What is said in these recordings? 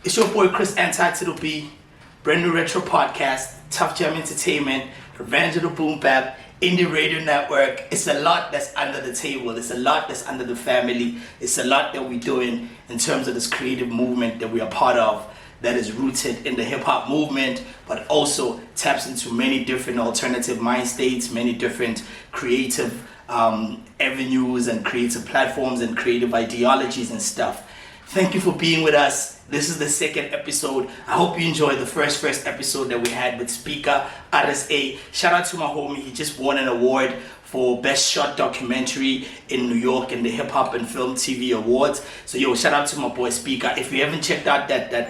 It's your boy Kriss, AntiB, brand new retro podcast, Tough Jam Entertainment, Revenge of the Boom Bap, Indie Radio Network. It's a lot that's under the table. It's a lot that's under the family. It's a lot that we're doing in terms of this creative movement that we are part of, that is rooted in the hip-hop movement, but also taps into many different alternative mind states, many different creative avenues and creative platforms and creative ideologies and stuff. Thank you for being with us. This is the second episode. I hope you enjoyed the first episode that we had with Speaker RSA. Shout out to my homie. He just won an award for Best Short Documentary in New York in the Hip Hop and Film TV Awards. So yo, shout out to my boy Speaker. If you haven't checked out that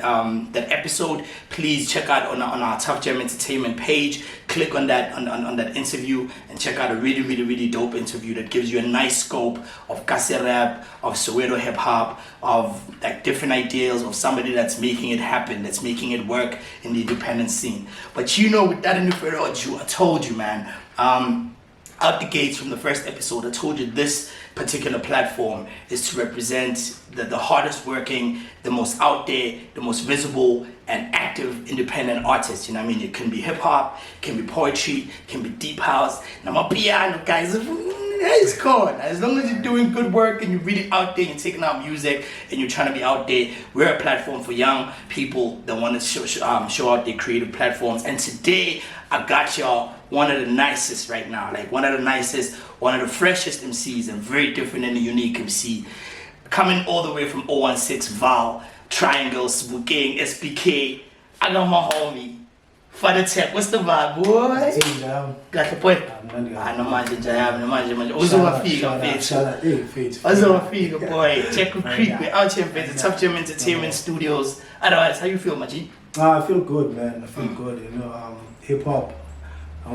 episode, please check out on our Tough Jam Entertainment page. Click on that on that interview and check out a really dope interview that gives you a nice scope of Kase rap, of Soweto hip hop, of like different ideas of somebody that's making it happen, that's making it work in the independent scene. But you know, with that in the further ado, I told you, man. Out the gates from the first episode, I told you this particular platform is to represent the hardest working, the most out there, the most visible and active independent artists. You know what I mean? It can be hip hop, can be poetry, can be deep house. Now my piano guys, it's cool. As long as you're doing good work and you're really out there, you're taking out music and you're trying to be out there, we're a platform for young people that want to show out their creative platforms. And today I got y'all one of the nicest right now, like one of the nicest, one of the freshest MCs and very different and unique MC. Coming all the way from 016 Val, Triangles, Booking, SPK. I got my homie, Father Tech. What's the vibe, boy? Got the point? Uzowafika, boy. Check Creek. We're out here at the Tough Jam Entertainment Studios. Otherwise, how you feel, Maji? I feel good, man. I feel good. You know, hip hop. Yeah.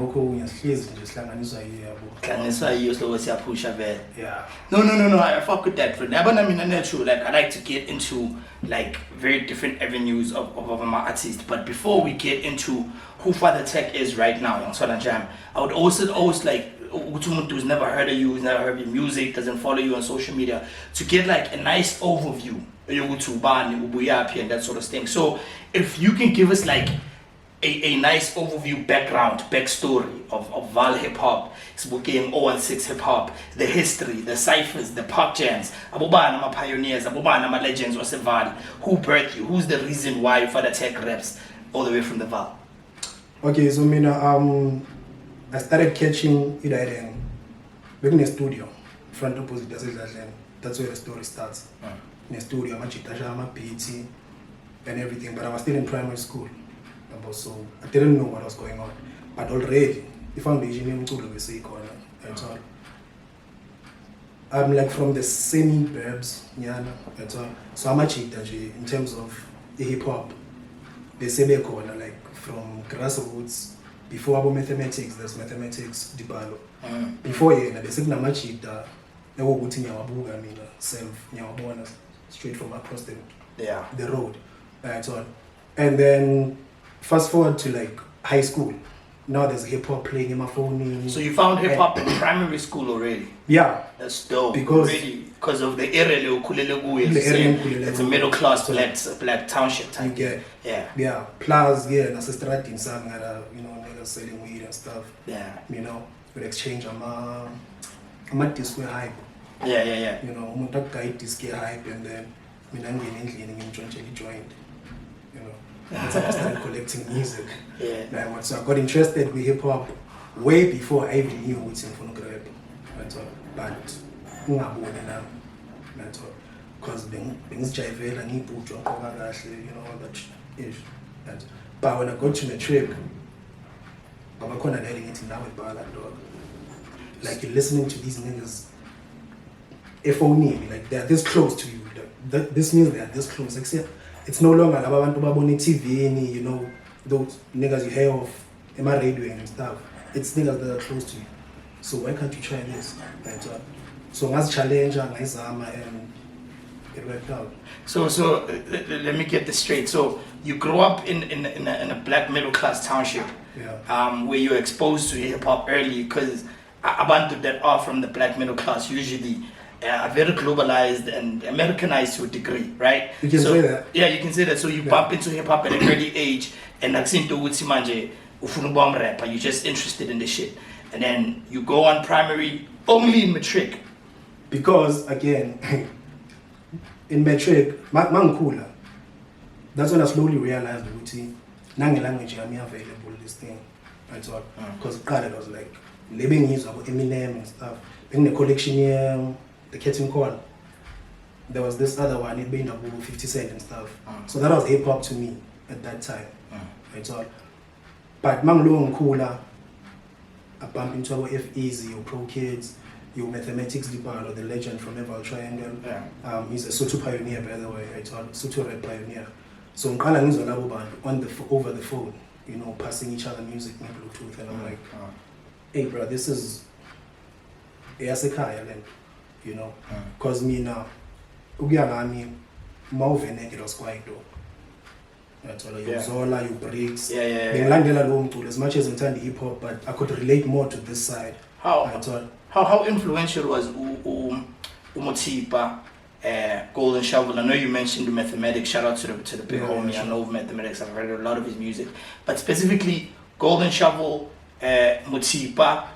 No. I fuck with that. But I mean, natural. Like I like to get into like very different avenues of my artist. But before we get into who Father Tech is right now, Young Swala Jam, I would always like who's never heard of you, who's never heard your music, doesn't follow you on social media, to get like a nice overview and that sort of thing. So if you can give us like a nice overview backstory of Val hip hop, Spokane 016 hip hop, the history, the ciphers, the pop jams, abubana ma pioneers, abubana ma legends of Val, who birthed you, who's the reason why Father Tech raps all the way from the Val? Okay, so I started catching it in a studio, front opposite that's where the story starts. In a studio, I'm beats and everything, but I was still in primary school. So I didn't know what was going on, but already the foundation in corner and so I'm like from the semi burbs, and so I'm in terms of the hip hop. They say they corner like from grassroots before about mathematics. There's mathematics dibalo. Before they say na machita. They were putting straight from across the road and so on, and then. Fast forward to like high school. Now there's hip hop playing in my phone. So you found hip hop in primary school already? Yeah. That's dope. Because of the area it's a middle class black township type. You get yeah. Plus that's a strat in some niggas selling weed and stuff. Yeah. We'll exchange I'm at disco hype. Yeah. I'm guy disco hype and then I'm getting joined. That's how I started collecting music. Yeah. So I got interested with hip hop way before I even knew what's in phonograph. But because things jive and he put your all that ish. But when I got to the trip, I'm gonna letting it now with Bala dog. Like you're listening to these niggas if only like they're this close to you. This means they're this close, except it's no longer about TV, those niggas you hear of in my radio and stuff. It's niggas that are close to you. So why can't you try this? So as challenge and it worked out. So let me get this straight. So you grew up in a black middle class township, where you were exposed to hip hop early, because abantu that are from the black middle class usually very globalized and Americanized to a degree, right? You can say that. Yeah, you can say that. So you bump into hip hop at an early age, and accento uthi manje ufuna bomb rapper. You're just interested in the shit, and then you go on primary only in matric. Because again, in matric, mangkula. That's when I slowly realized that nange language I'm available this thing. I thought because it was like living is about Eminem and stuff. In the collection here, the Ketting Call. There was this other one, it being about 50 Cent and stuff. So that was hip hop to me at that time. I thought. But Manglo and Cooler, I bump into our F Easy, your Pro Kids, your Mathematics Depart, or the legend from Eval Triangle. He's a Soto pioneer, by the way. I thought Soto Red pioneer. So on over the phone, you know, passing each other music on Bluetooth, and I'm like, hey, bro, this is Easekaya, then, you know, because me now, Ugyangami, Mauve naked was quite dope. That's all. You Zola, you breaks. As much as I'm trying to hip hop, but I could relate more to this side. How influential was Umutipa? Golden Shovel. I know you mentioned the mathematics. Shout out to the big homie. Sure. I know mathematics. I've heard a lot of his music, but specifically Golden Shovel, Mutipa.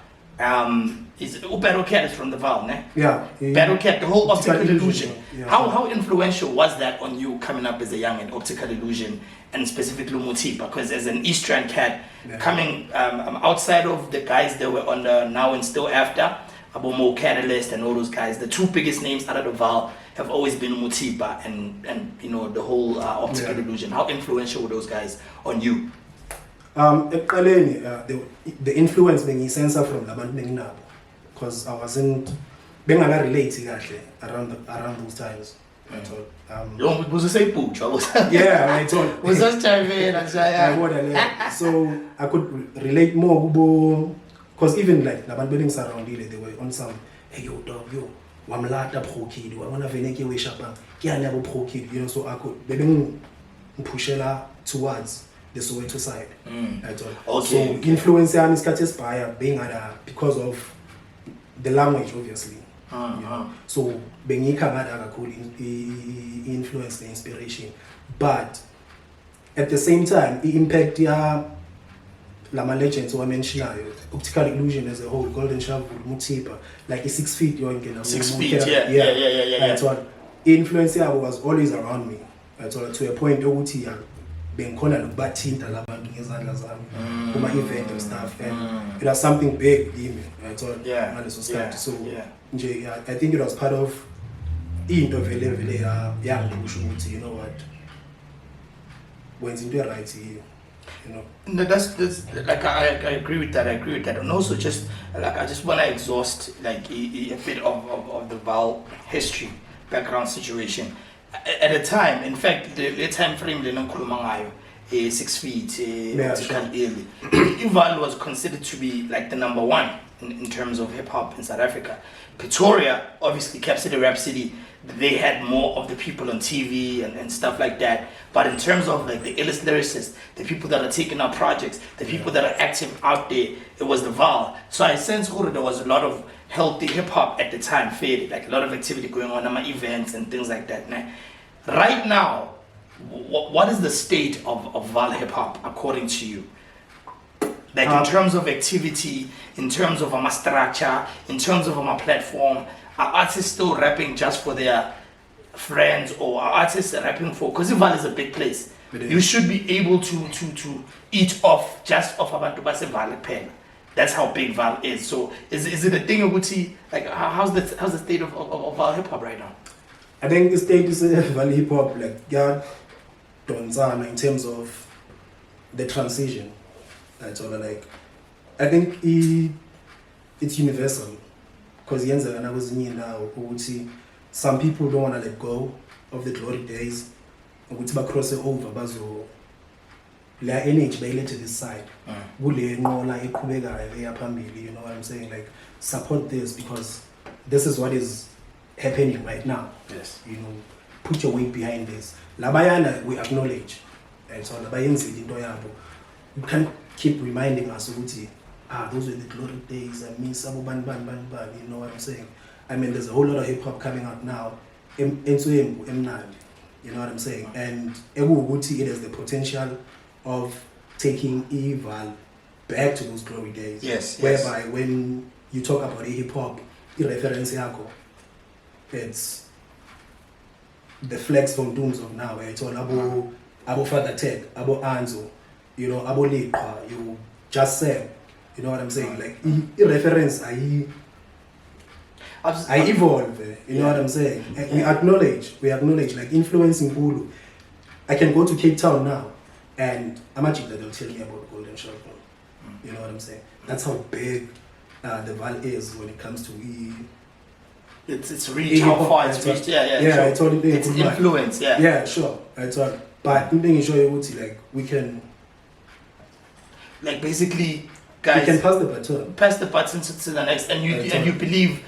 Is Battle Cat is from the Val, ne? Yeah. Battle Cat, the whole optical illusion. Yeah. How influential was that on you coming up as a young and optical illusion, and specifically Mutipa? Because as an Eastern cat coming outside of the guys that were on the Now and Still After, Abomo Catalyst and all those guys, the two biggest names out of the Val have always been Mutipa and you know the whole optical illusion. How influential were those guys on you? The influence being sensor from Laban Benginabo, because I wasn't being related actually around those times. I thought was the same pooch. I thought was just trying so I could relate more because even like Laban Benings around here, they were on some hey yo dog yo wamlata pro kid I wanna veneke we shapa kianya pro kid, you know, so I could maybe pushela towards the Soweto side. I thought. So influence is catches by being because of the language, obviously. You know? So being could influence the inspiration, but at the same time, it impact Lama legends who I mentioned optical illusion as a whole, Golden Shovel, Mutipa, like a 6 feet young. 6 feet, yeah. I thought influence was always around me. I thought to a point being called a batinta my event and stuff, and it was something big in me. I thought so I think it was part of you know what went into right here, you know. No, that's like I agree with that. And also just like I just want to exhaust like a bit of the Val history background situation. At the time, in fact, the time frame is 6 feet. Val was considered to be like the number one in terms of hip hop in South Africa. Pretoria, obviously, Cap City, Rap City, they had more of the people on TV and stuff like that. But in terms of like the illest lyricists, the people that are taking out projects, the people that are active out there, it was the Val. So I sense there was a lot of healthy hip hop at the time, faded, like a lot of activity going on my events and things like that. Right now, what is the state of Val hip hop according to you? Like in terms of activity, in terms of my structure, in terms of my platform, are artists still rapping just for their friends, or are artists rapping for? Because Val is a big place. You should be able to eat off just off abantu base Val pen. That's how big Val is. So is it a thing of like how's the state of Val hip hop right now? I think the state is Val hip hop like in terms of the transition. That's all like. I think it's universal because some people don't want to let go of the glory days. Cross it over, their energy by to this side. You know what I'm saying? Like support this because this is what is happening right now. Yes. You know, put your weight behind this. Labayana we acknowledge. And so you can keep reminding us those were the glory days. I mean you know what I'm saying? I mean, there's a whole lot of hip hop coming out now. Into him, you know what I'm saying? And it has the potential of taking Eval back to those glory days. Yes. Whereby when you talk about hip hop, reference yako, it's the flex from Dooms of now. It's all Abo Father Tech, Abo Anzo, you know, Abo Lipa, you just said, you know what I'm saying? Like reference, I evolve, you know what I'm saying? And we acknowledge, like influencing Hulu. I can go to Cape Town now, and I'm actually that they'll tell me about Golden Shot. You know what I'm saying? That's how big the Val is when it comes to It's reached how far it's reached. Yeah, sure. I totally it's influence. Yeah. Yeah, sure. That's all. But the thing is, like we can, like basically, guys, we can pass the baton to the next, and you believe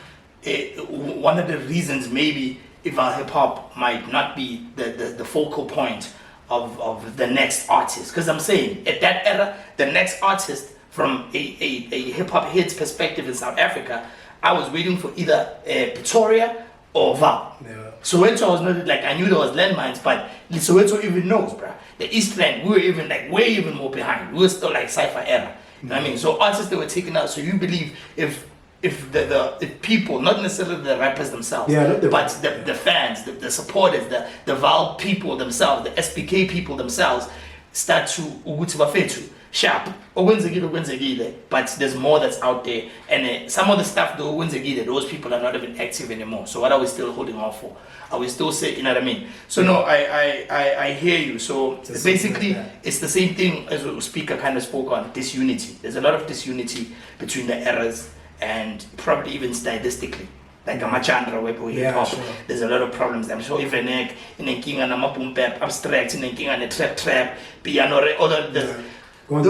one of the reasons maybe if our hip hop might not be the focal point of the next artist, because I'm saying at that era the next artist from a hip hop head's perspective in South Africa, I was waiting for either Pretoria or Val. Yeah. Soweto was not like I knew there was landmines, but Soweto even knows, bruh. The East Rand, we were even like way even more behind. We were still like cypher era. You know what I mean? So artists that were taken out. So you believe if the people, not necessarily the rappers themselves, but the fans, the supporters, the Val people themselves, the SPK people themselves, start to ukuthi bafethu sharp okwenzekile, but there's more that's out there, and some of the stuff though those people are not even active anymore. So what are we still holding on for? Are we still saying, you know what I mean? So no, I hear you. So basically it's the same thing as the speaker kind of spoke on, disunity. There's a lot of disunity between the eras, and probably even stylistically. Like amachandra where hip hop, there's a lot of problems. I'm sure even in inkinga nama boom bap abstract, in inkinga ne trap piano, all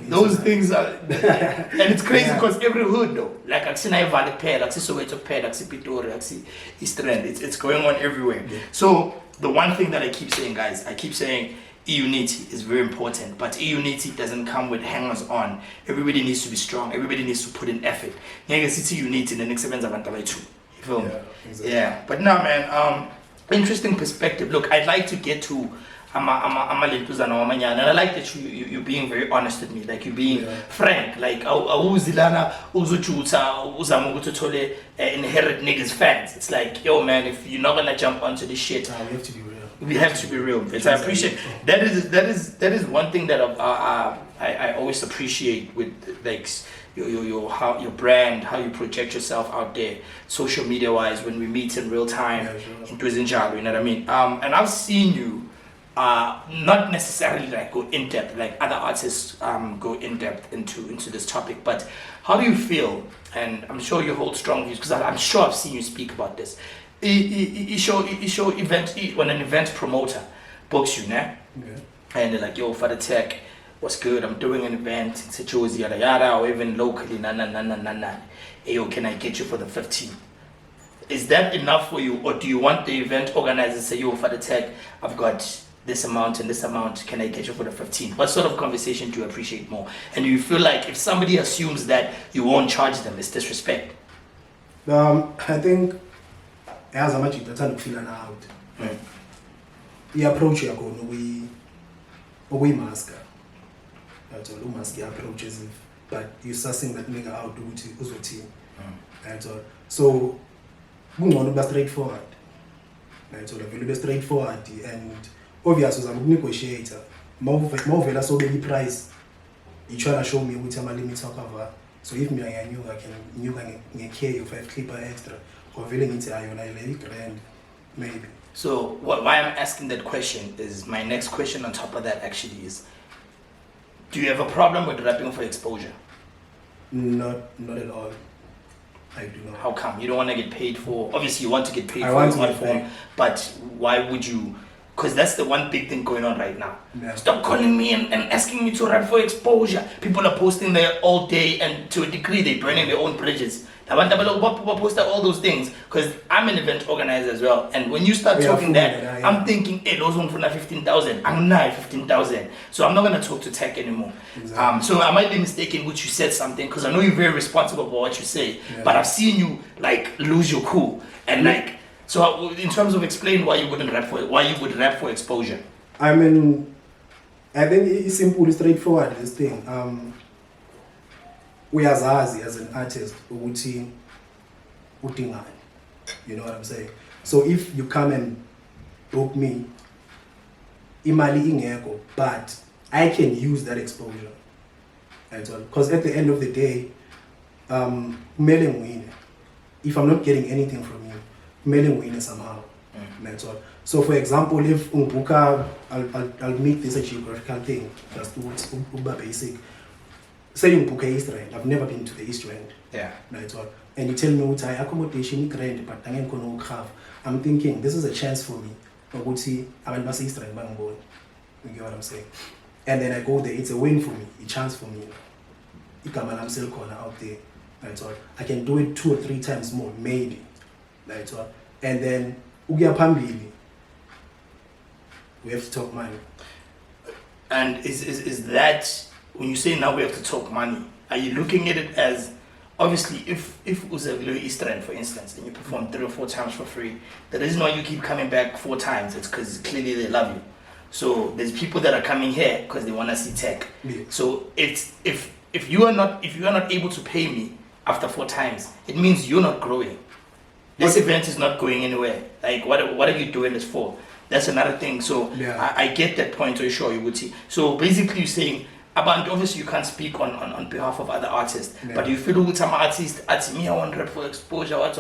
those things are, and it's crazy because every hood though, like I see Valley Pair, I see Soweto Pair, I see Pitori, I see East Rand, it's going on everywhere. So the one thing that I keep saying, guys, I keep saying unity is very important, but unity doesn't come with hangers on. Everybody needs to be strong, everybody needs to put in effort. Unity in the next events too. You feel me? Exactly. Yeah. But no, man, interesting perspective. Look, I'd like to get to and I like that you're being very honest with me, like you're being frank, like awuzilana uzuchuta uzama ukuthi inherit niggas fans. It's like, yo man, if you're not gonna jump onto this shit, we have to be real. We have to be real. I appreciate that is one thing that I always appreciate with like your brand, how you project yourself out there, social media wise, when we meet in real time, in Twizinjalo, you know what I mean? And I've seen you not necessarily like go in depth like other artists go in depth into this topic, but how do you feel? And I'm sure you hold strong views because I'm sure I've seen you speak about this. You show event when an event promoter books you, and they're like, yo, Father Tech, what's good? I'm doing an event in Sichuzi, yada yada, or even locally, hey, yo, can I get you for the 15? Is that enough for you, or do you want the event organizer to say, yo, Father Tech, I've got this amount and this amount, can I get you for the 15? What sort of conversation do you appreciate more? And do you feel like if somebody assumes that you won't charge them, it's disrespect? I think as much as that's not feeling out, the approach you're going, we mask. That's all. Mask approaches, but you sussing that nigga out to uzo team. That's all. So we want to be straightforward. That's all. Very straightforward, and obviously, I'm a negotiator. More so many price. You try to show me which my limits are cover. So if me I can carry you 5 clipper extra, or willing into I grand maybe. So why I'm asking that question is my next question on top of that actually is, do you have a problem with rapping for exposure? Not at all. I do not. How come? You don't want to get paid for, obviously you want to get paid for the art form, but why would you Because that's the one big thing going on right now. Yeah. Stop calling me and asking me to rap for exposure. People are posting there all day, and to a degree they're burning their own bridges. I want to post all those things because I'm an event organizer as well. And when you start talking that, I'm thinking, hey, those ones for 15,000. I'm not 15,000. So I'm not going to talk to tech anymore. Exactly. So I might be mistaken which you said something because I know you're very responsible for what you say. But I've seen you like lose your cool. And like, so in terms of explain why you would rap for exposure. I mean, I think it's simple, straightforward, this thing. We as an artist, you know what I'm saying? So if you come and book me, imali ingeko, but I can use that exposure. Because at the end of the day, if I'm not getting anything from you, win somehow. That's all. So for example, if I'll make this a geographical thing, just uber basic. Say you book East End, I've never been to the East End. Yeah. That's all. And you tell me what I accommodation grand, but I'm thinking this is a chance for me. I would see I'm in East End bang ball. You get what I'm saying? And then I go there, it's a win for me, a chance for me. I'm still corner out there. That's all. I can do it 2 or 3 times more, maybe. That's all. And then Ugia Pambili. We have to talk money. And is that when you say now we have to talk money, are you looking at it as obviously if it was a Louis Eastern, for instance, and you perform 3 or 4 times for free, the reason why you keep coming back 4 times, it's because clearly they love you. So there's people that are coming here because they want to see tech. Yeah. So it's if you are not able to pay me after 4 times, it means you're not growing. This event is not going anywhere. Like what are you doing this for? That's another thing. So yeah. I get that point. So sure you would see. So basically you're saying about obviously you can't speak on behalf of other artists, but you feel with some artists, me I want rap for exposure, what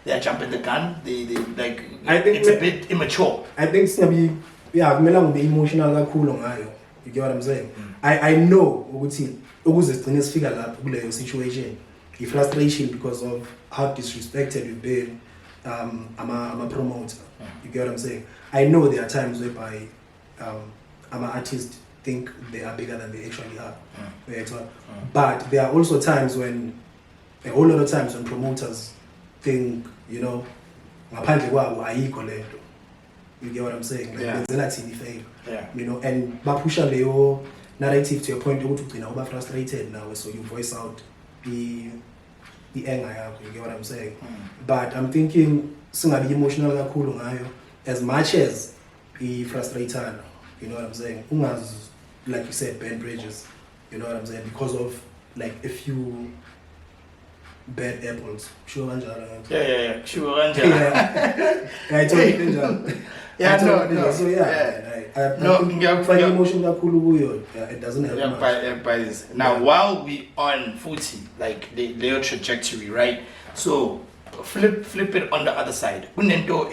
they are jumping the gun. They like I think it's a bit immature. I think it's gonna be kumele be emotional kakhulu ngayo. You get what I'm saying? I know ukuthi ukuze sigcine sifika lapho kuleyo situation, the frustration because of how disrespected you've been. I'm a promoter. You get what I'm saying? I know there are times whereby I'm an artist think they are bigger than they actually are. But there are also times when, a whole lot of times when promoters think, you know, ngaphandle kwabo ayikho lento. You get what I'm saying? Like, yeah. You know, and bapusha leyo narrative to a point ukuthi ugcina uba frustrated now, so you voice out the anger yakho. You get what I'm saying? But I'm thinking singabi emotional kakhulu ngayo, as much as be frustrated. You know what I'm saying? Like you said, burn bridges. You know what I'm saying? Because of like a few bad apples. Sure, Yeah. Sure, yeah. I told you, yeah, no. So I find emotion that cool. It doesn't help much. By this. Now, while we on footy, like the Leo trajectory, right? So flip it on the other side. Unento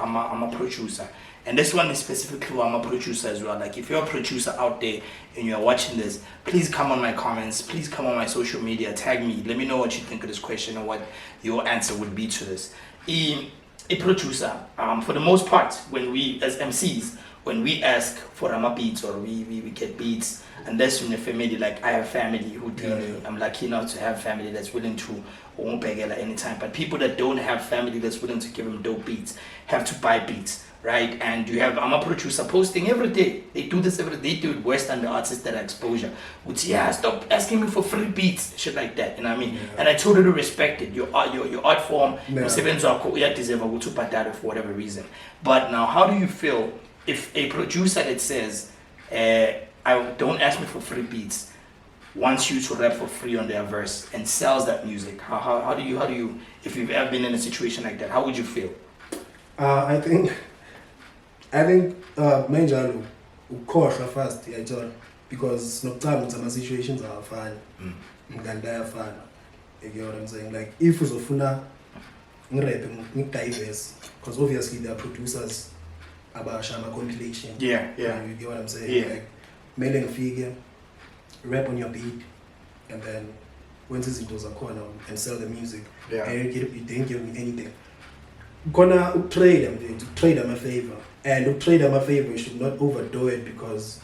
I'm a producer. And this one is specifically I'm a producer as well. Like if you're a producer out there and you're watching this, please come on my comments, please come on my social media, tag me, let me know what you think of this question and what your answer would be to this. A producer, for the most part, when we as MCs, when we ask for Rama beats or we get beats, unless you're in a family, like I have family who I'm lucky enough to have family that's willing to won't pay at any time. But people that don't have family that's willing to give them dope beats have to buy beats. Right, and you have I'm a producer posting every day. They do this every day. They do it worse than the artists that are exposure. Which stop asking me for free beats, shit like that. You know what I mean? Yeah. And I totally respect it. Your art form, your seven deserve to for whatever reason. But now, how do you feel if a producer that says, "I don't ask me for free beats," wants you to rap for free on their verse and sells that music? How do you if you've ever been in a situation like that? How would you feel? I think major ukhohlwa first because sometimes some situations are fun. You get what I'm saying? Like if uzofuna ngrap diverse, because obviously there are producers about Shama compilation. Yeah. You get what I'm saying? Yeah. Like mailing figure, rap on your beat, and then when this into a corner and sell the music. Yeah. And you didn't give me anything. gonna trade them a favor, and trade them a favor, you should not overdo it because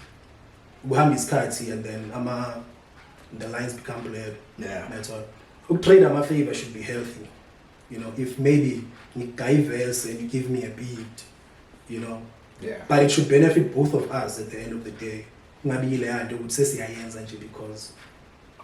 we have these cards here and then the lines become blurred. Yeah. That's all. Trade them a favor should be healthy. You know, if maybe you diverse and you give me a beat, you know. Yeah. But it should benefit both of us at the end of the day. Maybe would say because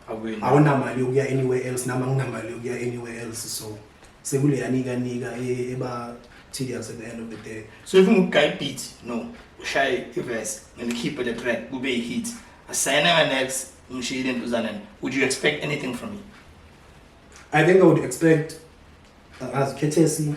I want to go anywhere else, anywhere else. So niga tedious at the end of the day. So if you guy beat, no, shy verse and keep it a track, will be a hit. A sign and next, would you expect anything from me? I think I would expect as courtesy,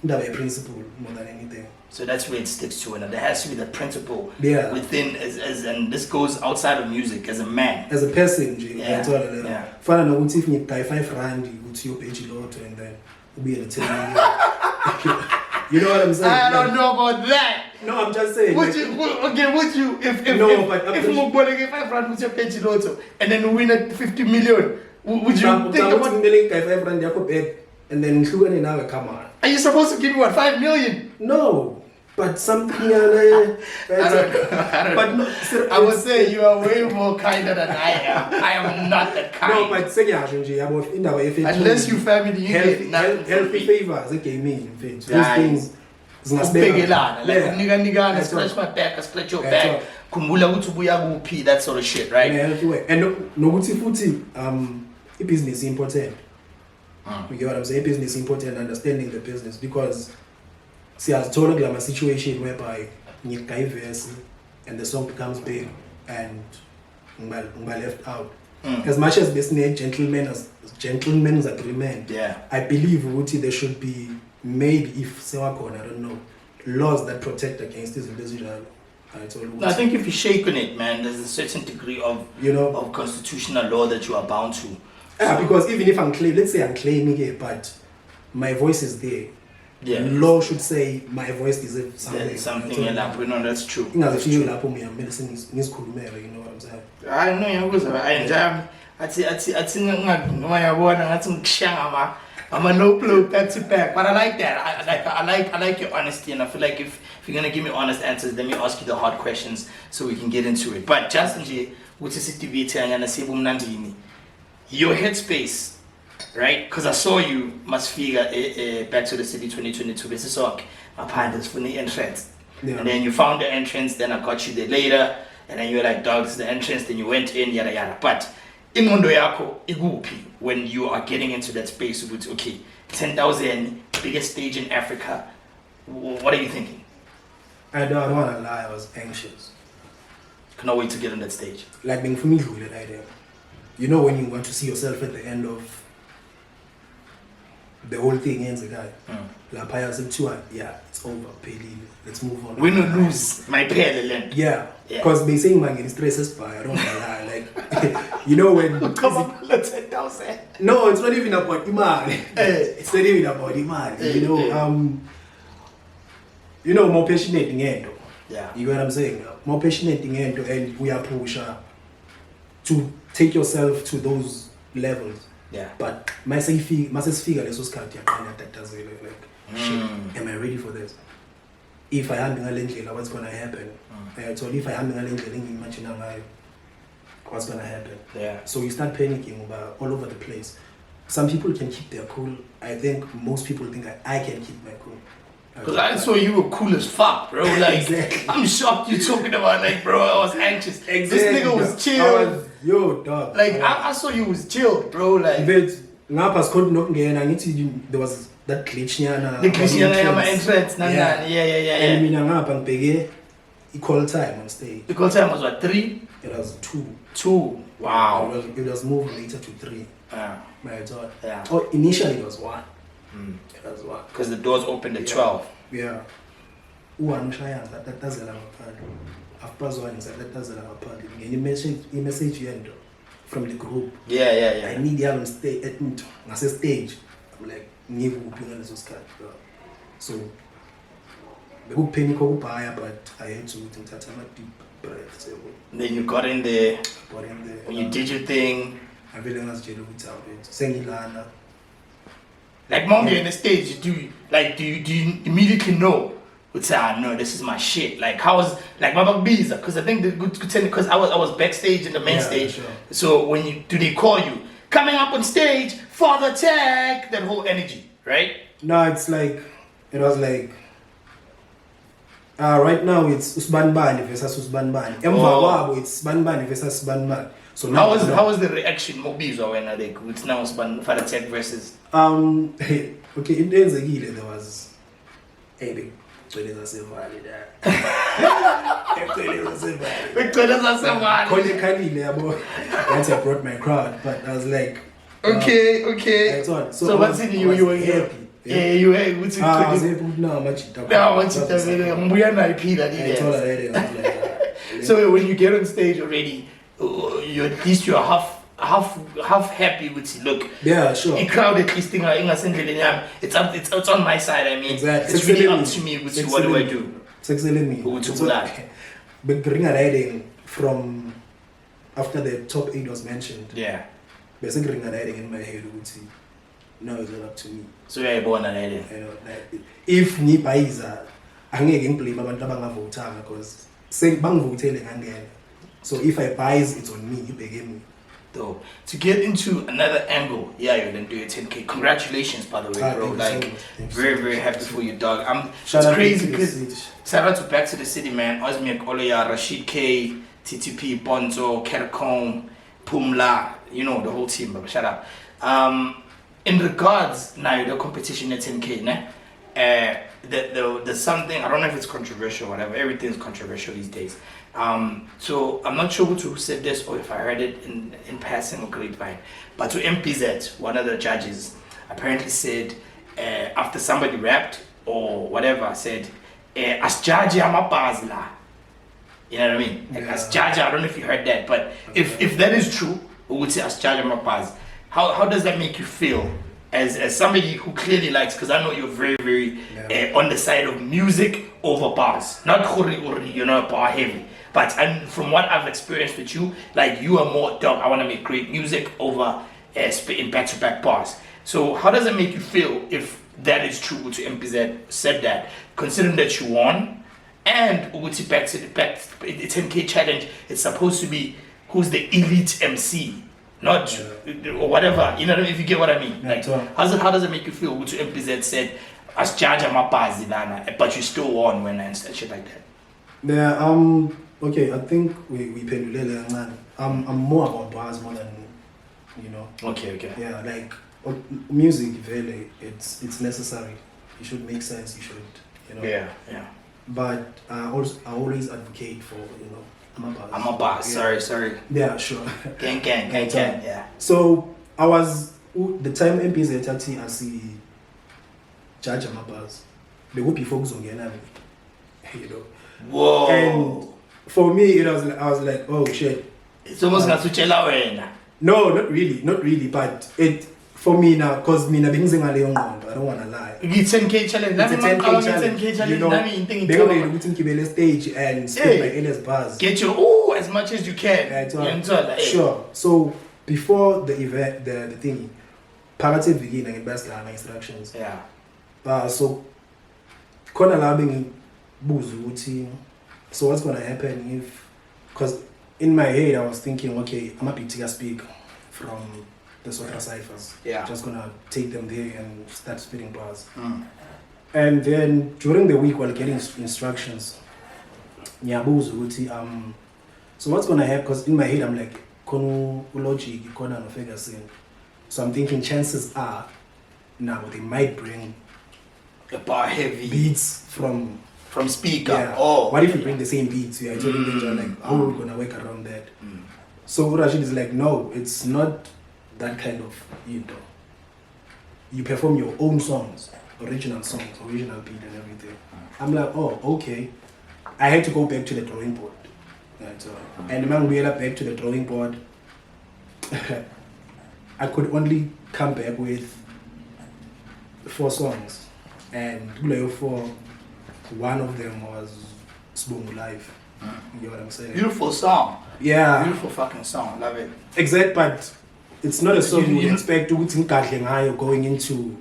that a principle more than anything. So that's where it sticks to, and there has to be the principle Yeah. within, and this goes outside of music as a man. As a person, Yeah. Yeah. Fana no if you buy 5 rand, you go to your page lot and then you'll be in a 10 million. You know what I'm saying? I don't know about that. No, I'm just saying. Would you, if No, but if you get 5 rand with your page lotto and then win at 50 million, would you think about million 5 rand and then include now come on? Are you supposed to give me what, 5 million? No, but something. I don't know. But no, I would say you are way more kinder than I am. I am not that kind. No, but say unless you family, you get nothing. Healthy favors, okay, mean those Nice. things. Nigga, scratch my back, I scratch your back. Kumbula utubuya gupi, that sort of shit, right? Healthy way. And no futi business is important. You get what I'm saying? Business is important, understanding the business, because see, I was told a situation whereby you diverse and the song becomes big and left out. As much as this name gentleman's agreement, Yeah. I believe there should be maybe if I don't know, laws that protect against this individual. I think if you shake on it, man, there's a certain degree of of constitutional law that you are bound to. Yeah, because even if let's say I'm claiming it, but my voice is there. Yeah. Law should say my voice deserves something. Something enough. No, that's true. You know what I'm saying? I don't know, because I enjoy. I'm a no blow back to back, but I like that. I like your honesty, and I feel like if you're gonna give me honest answers, let me ask you the hard questions so we can get into it. But just which is your headspace, right? Because I saw you must figure back to the city 2022. This is okay. My partners for the entrance, and then you found the entrance. Then I got you there later, and then you were like, "Dog, this is the entrance." Then you went in, yada yada. But in Mondo Yako, igupi when you are getting into that space with 10,000 biggest stage in Africa. What are you thinking? I don't want to lie. I was anxious. Cannot wait to get on that stage. Like being for me, that idea. You know when you want to see yourself at the end of the whole thing ends again. La Paya said to her, yeah, it's over, Peli. Let's move on. Win or lose, my pair. Yeah. Because they saying man stresses by I don't know like you know when come on, let's 10,000. No, it's not even about Iman. It's not even about Iman. You know, more passionate in end. Yeah. You know what I'm saying? More passionate in end and we are pusher to take yourself to those levels. Yeah. But my figure let's just count shit, am I ready for this? If I am in what's gonna happen? So if I am in what's gonna happen? Yeah. So you start panicking about all over the place. Some people can keep their cool. I think most people think I can keep my cool. Because I saw you were cool as fuck, bro. Like, exactly. I'm shocked you talking about, like, bro, I was anxious. Exactly. This nigga was chill. Yo, dog. Like, I saw you was chill, bro. Like, there was that glitch. The glitch my entrance. Yeah. And equal time on stage. Equal time was what, 3? It was 2. 2. Wow. It was moved later to 3. Yeah. My God. Yeah. Oh, initially it was 1. It was 1. Because the doors opened at 12. Yeah. One shaya that doesn't have a part. After one is that doesn't have a part. You message you from the group. Yeah. I need you on stage at stage. I'm like, so the book penny ko buy, but I had to take a deep breath. So then you got in there. Got in there. When you did your thing. I really was jail with it. Sengilana. Like, mom, you're in the stage, do you immediately know? Would say, no, this is my shit. Like, how was like Baba Biza? Because I think the good because I was backstage in the main stage. Sure. So when do they call you coming up on stage, Father Tech, that whole energy, right? No, it was like right now it's Usbanbani versus Usbanbani. Emva it's Usbanbani versus Usbanbani. So how was the reaction Mobizo when like it's now Father Tech versus okay, in the end there was big Khalile yabo. Once I brought my crowd, but I was like, okay. So what's in you were happy. Yeah, you were able to. I was able to know much. So when you get on stage already, you're at least you're half happy with it. Look, yeah, sure. A crowd at least it's on my side. I mean, exactly. It's really up to me with what do I do. It's excellent me. But bring a riding from after the top 8 was mentioned. Yeah. Basically, ring a riding in my head would see. No, it's not up to me. So you're born an idea. You know, like, if ni paiza, angeke play abantu abangavotanga because say bangivotele ngangena. So if I buys, it's on me. You pay me. Though to get into another angle, yeah, you're gonna do your 10K. Congratulations, by the way, bro. Like, very happy for you, dog. It's crazy because shout out to Back to the City, man. Osmiak Oloya, Rashid K, TTP, Bonzo, Kercom, Pumla, you know the whole team. But shout out. In regards now the competition at 10K, ne? There's something, I don't know if it's controversial or whatever. Everything's controversial these days. So I'm not sure who said this or if I heard it in passing or grapevine, but to MPZ, one of the judges apparently said after somebody rapped or whatever, said as judge amapazla. You know what I mean? Like, as judge, I don't know if you heard that, but if that is true, we would say as judge amapaz. How does that make you feel as somebody who clearly likes, because I know you're very on the side of music over bars, not khuri, you know, bar heavy. But from what I've experienced with you, like you are more dog. I want to make great music over in back-to-back bars. So how does it make you feel if that is true? To MPZ said that, considering that you won, and Uguti back to the 10K challenge, it's supposed to be who's the elite MC, not or whatever. You know, if you get what I mean. Like, how does it make you feel? Uguti MPZ said, "As judge amapazi but you still won when and shit like that." Yeah. Okay, I think we pendulele. I'm more about bars more than, you know. Okay. Yeah, like music, really, it's necessary. It should make sense. You should, you know. Yeah. But I always advocate for, you know, I'm a boss. Sorry. Yeah, sure. Gang. Yeah. So I was the time MPs at Tati I see judge Amabas. They would be focused on you know. Whoa. And for me, I was like, oh shit. It's almost like to No, not really, but it for me now, because me na I don't want to lie. It's 10K challenge. It's a 10K challenge. You know, they're going to keep the stage and spit my endless bars. Get your as much as you can. Sure. So before the event, the thing, Parative begin and best my instructions. Yeah. So Kona Labing Buzuti. So what's gonna happen if, because in my head I was thinking, okay, I'm happy to speak from the Sotra ciphers. Yeah. Just gonna take them there and start spitting bars. And then during the week while getting instructions, so what's gonna happen? Because in my head I'm like, kono logic, kono no figure scene. So I'm thinking chances are now they might bring a bar heavy beats from speaker. Yeah. Oh. What if you bring the same beats? I told him like, how are we gonna work around that? So Rashid is like, no, it's not that kind of, you know. You perform your own songs, original beat and everything. I'm like, oh, okay. I had to go back to the drawing board. And when we went back to the drawing board, I could only come back with 4 songs. And one of them was Sbongo Live. You get what I'm saying? Beautiful song. Yeah. Beautiful fucking song. Love it. Exact, but it's not a song you would expect to you're going into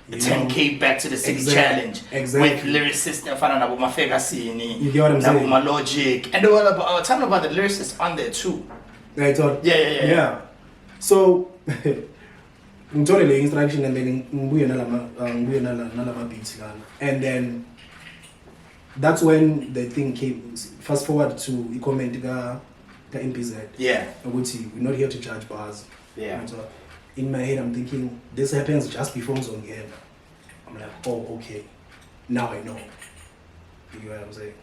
the 10K Back to the City Challenge with lyricists nefana nabo Mafekasini, you get what I'm saying? Nabo Logic, and they were about, I was talking about the lyricists on there too. I thought, yeah. So, ngithole le instruction and then ngibuye nalama beats lana, and then that's when the thing came. Fast forward to the comment ka NPZ. Yeah. We're not here to judge bars. Yeah. So in my head, I'm thinking this happens just before Zone end. I'm like, oh, okay. Now I know. You know what I'm saying?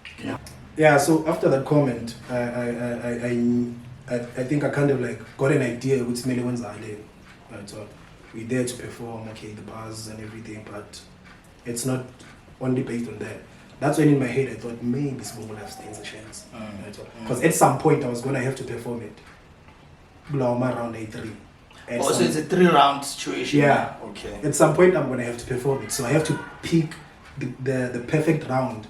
Yeah. So after that comment, I think I kind of like got an idea which many ones are there. Right? So we're there to perform, okay, the bars and everything, but it's not only based on that. That's when in my head I thought maybe Smoke will have stands a chance. Because at some point I was gonna have to perform it. Around A3. So it's a 3-round situation. Yeah. Okay. At some point I'm gonna have to perform it. So I have to pick the perfect round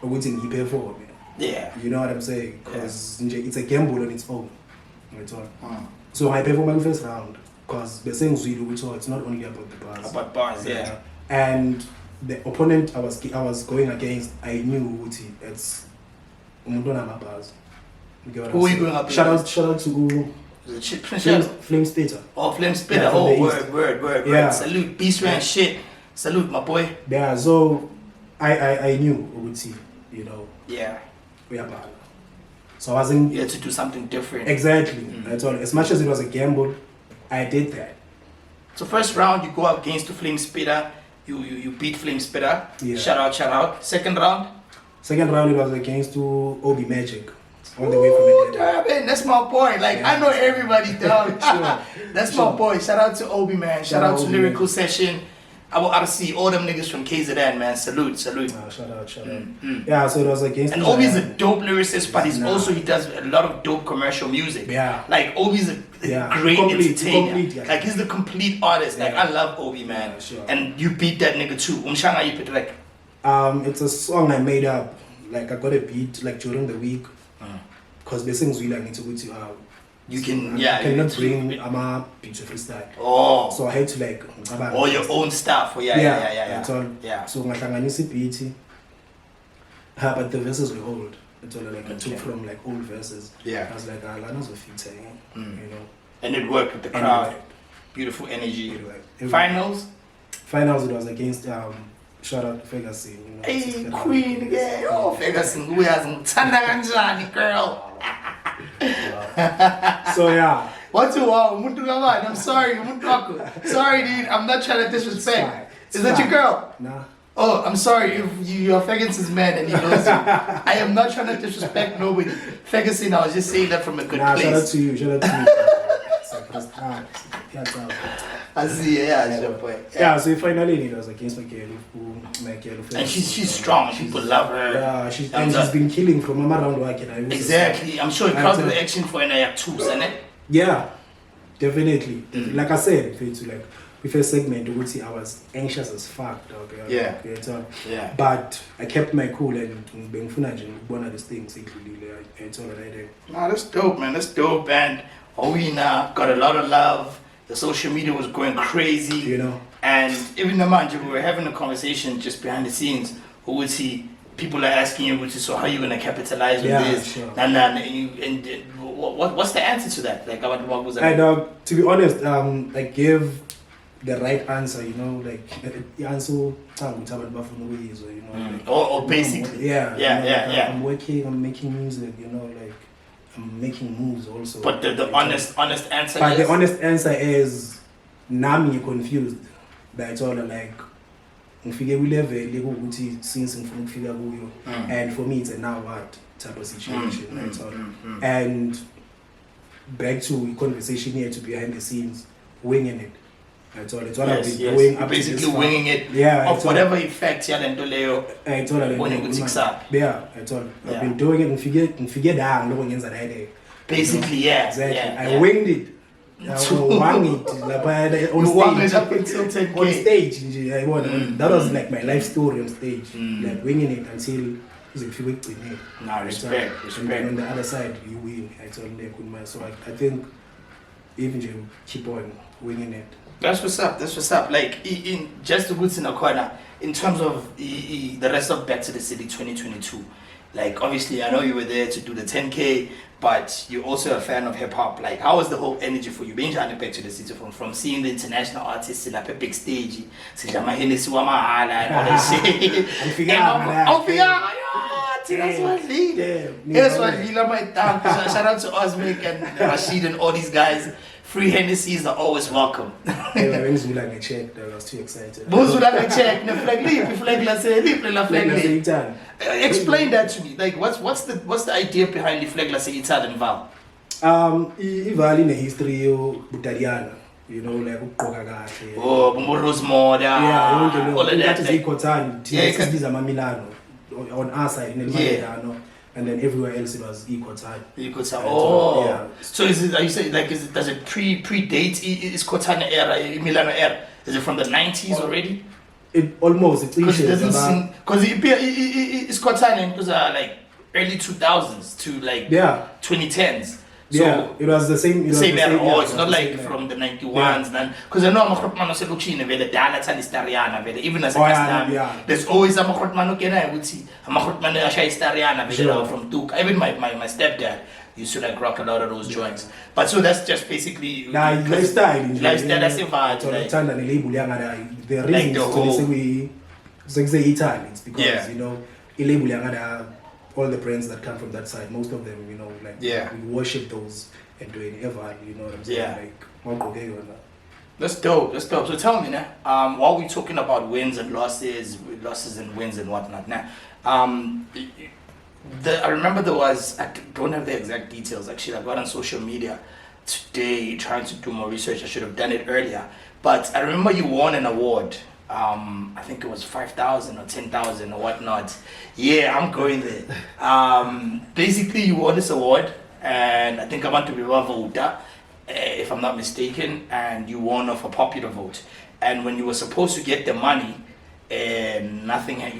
which in perform. Yeah. You know what I'm saying? Because it's a gamble on its own. So I perform my first round because the saying Zulu, so it's not only about the bars. About bars, yeah. And the opponent I was going against, I knew it's Umudona bars. Who are you going up against? Shout out to Flame Spitter. Oh, Flame Spitter. Yeah, oh, word. Yeah. Salute, Beast Man shit. Salute, my boy. Yeah, so I knew Uguti, you know. Yeah. We are bad. So I wasn't. You had to do something different. Exactly. That's all. As much as it was a gamble, I did that. So first round, you go up against the Flame Spitter. You beat Flame Spitter. Yeah. Shout out. Second round, it was against Obi Magic. All the way from India. Man, that's my boy. Like, I know everybody down. That's my boy. Shout out to Obi, man. Shout out to Lyrical Session. Our RC, all them niggas from KZN, man. Salute. Shout out. Yeah, so it was against. And Obi's a dope lyricist, but he does a lot of dope commercial music. Yeah. Like, Obi's a great entertainer. Like, he's the complete artist. Like, I love Obi, man. Sure. And you beat that nigga too. Umshanga you put like. It's a song I made up. Like, I got a beat like during the week. Because the things really I need to go to you can cannot bring a beat to freestyle. Oh. So I had to like all your own stuff. Yeah. That's all. Yeah. So ngahlanganisa beat. But the verses were old. It's all like I took from like old verses. Yeah. I was like, Lana's a fit, you know. And it worked with the crowd. Beautiful energy. Finals it was against shout out Ferguson, you know. Hey Queen, yeah. Oh Ferguson, who has Tanda girl. So yeah. What's your I'm sorry, sorry dude, I'm not trying to disrespect. Is that your girl? Nah. Oh, I'm sorry if you're Ferguson's man and he knows you. I am not trying to disrespect nobody. Ferguson, I was just saying that from a good place. Shout out to you. I see, yeah, your point. Yeah, so finally it was against my girl. And she's strong, people love her. Yeah, she's been killing from Mama around work. Exactly, I'm sure it crowded the action for an too, isn't it? Yeah, definitely. Like I said, like with a segment, I was anxious as fuck, dog. Yeah. But I kept my cool and being one of these things, it's all right. Nah, that's dope, man. That's dope, and Owina got a lot of love. The social media was going crazy, you know. And even the man, we were having a conversation just behind the scenes. Who would see people are asking you, so how are you gonna capitalize on this? Sure. And what's the answer to that? Like, what was that? And to be honest, I gave the right answer. You know, like the answer, you know, or basically, yeah. I'm working. I'm making music. You know, like. I'm making moves also. But the honest answer is... the honest answer is, nami confused. That's all like, since and for me it's a now what type of situation. That's all. And back to conversation here to behind the scenes, winging it. That's all. It's what I've been doing. You're basically winging it. Yeah. Of whatever effect you had Leo. It's all. Yeah. It's all. I've been doing it and figure down. No one that idea. Basically, yeah. Exactly. I winged it. I wang it. On stage. Up until 10K. On stage. That was like my life story on stage. Like winging it until respect. And on the other side, you win. So I think even you keep on winging it. That's what's up. That's what's up. Like, in just the goods in the corner, in terms of the rest of Back to the City 2022, like, obviously, I know you were there to do the 10K, but you're also a fan of hip hop. Like, how was the whole energy for you being Back to the City from seeing the international artists in a big stage, and all that shit? That's what Lila might down. Shout out to Osmic and Rashid and all these guys. Free Hennessy's are always welcome. When Zula checked, I was too excited. Explain that to me. Like, what's the idea behind the flag la se Italian Val? Ival in the history of Italiana, you know, like Ukogagashi. Oh, Bumburus Moda. Yeah, all of that. That is Ikotan. These are Milano on our side in the Milano. And then everywhere else it was equal time. Equal time. Oh, yeah. So are you saying like does it predate is Cortana era, Milano era? Is it from the 90s already? It almost. Because it doesn't seem because it's Cortana because like early 2000s to like 2010s. So yeah, it was the same. Same era. Oh, it's not like era. from the 91s. Then because I know Makrotmano Seluchine, the Dana Tanistariana, even as a custom, there's always a Makrotmano Kena. I would see a Makrotmano Shaistariana from Duke. Even my stepdad used to like rock a lot of those joints. But so that's just basically lifestyle. That's a vibe. The reason to say Italians because you know all the brands that come from that side, most of them, you know, like we worship those and do it ever, you know what I'm saying? Like, that's dope. That's dope. So tell me now, while we're talking about wins and losses and wins and whatnot, now, I remember there was, I don't have the exact details. Actually, I got on social media today trying to do more research. I should have done it earlier, but I remember you won an award. I think it was 5,000 or 10,000 or whatnot. Yeah, I'm going there. Basically, you won this award, and I think I want to be a voter, if I'm not mistaken, and you won off a popular vote. And when you were supposed to get the money, you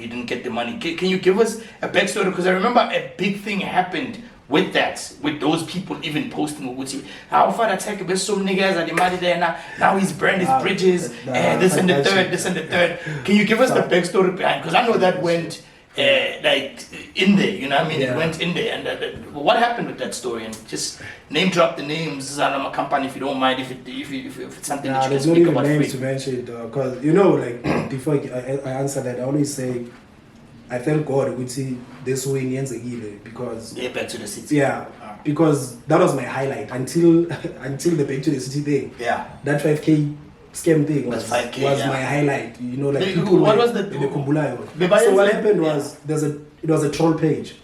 didn't get the money. Can you give us a backstory? Because I remember a big thing happened with those people even posting Uguti. How far attack with some niggas and the money there now he's burned his bridges this and the third. Can you give us the backstory behind? Because I know that went like in there, you know what I mean? It went in there. And what happened with that story? And just name drop the names of my company if you don't mind, if it's something that you can speak about. There's no names to mention because you know, like before I answer that, I always say I thank God we see this win yenzekile because Back to the City. Yeah, because that was my highlight until the Back to the City thing. Yeah, that 5K scam thing was 5K, my highlight. You know, like people what was the Kumbulayo. So what happened was it was a troll page.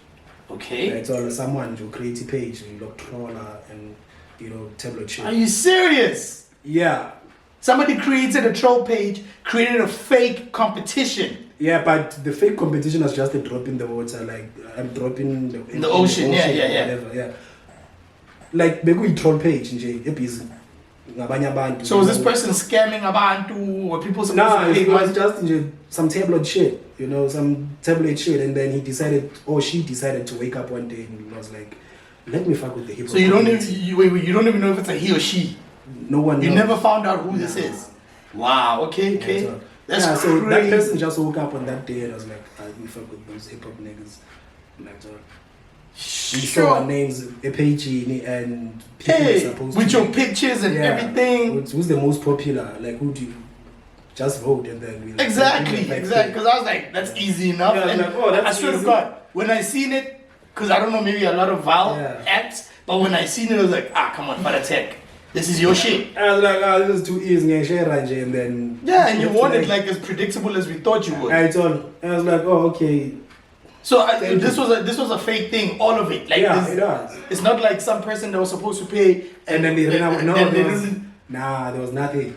Okay. Right, so someone who create a page, you know, troller and you know tablet shit. Are you serious? Yeah. Somebody created a troll page, created a fake competition. Yeah, but the fake competition was just a drop in the water, like I'm dropping in the ocean. Yeah. Whatever, yeah. Like we troll page, busy. So was this person scamming abantu or people supposed to pay? It was just some tabloid shit, you know, some tabloid shit, and then she decided to wake up one day and was like, "Let me fuck with the hip hop." So you don't even know if it's a he or she. No one. You never found out who this is. Wow. Okay. That's crazy. So that person just woke up on that day and I was like, "We fuck with those hip hop niggas." Like that. We saw our names, a page and people with your pictures and everything. Who's the most popular? Like, who do you just vote and then we exactly? Because I was like, that's easy enough. Yeah, and like, that's I swear to God, when I seen it, because I don't know, maybe a lot of acts, but when I seen it, I was like, come on, Father Tech. This is your shit. I was like, this is too easy, and then and you won it like as predictable as we thought you would. I was like, oh, okay. So this was a fake thing, all of it. Like it was. It's not like some person that was supposed to pay and then they ran out. There was nothing.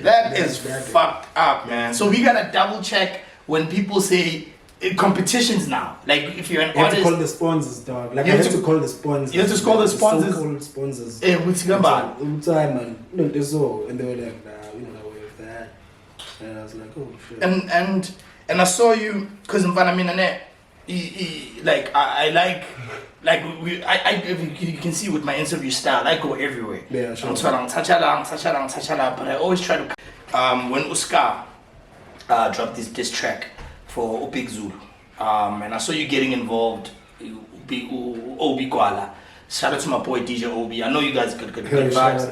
That is fucked up, man. So we gotta double check when people say competitions now. Like if you're an artist, you have to call the sponsors, dog. Like you have to call the sponsors. You have to call the sponsors. So-called sponsors. What's going on? Man. No, they saw and they were like, we don't know where it's that. And I was like, oh shit. And I saw you because in Vanamina like I like you can see with my interview style, I go everywhere. Yeah, sure. Touch along, but I always try to when Uska dropped this track for Big Zulu, and I saw you getting involved, Obi Kwala. Shout out to my boy DJ Obi. I know you guys got good vibes.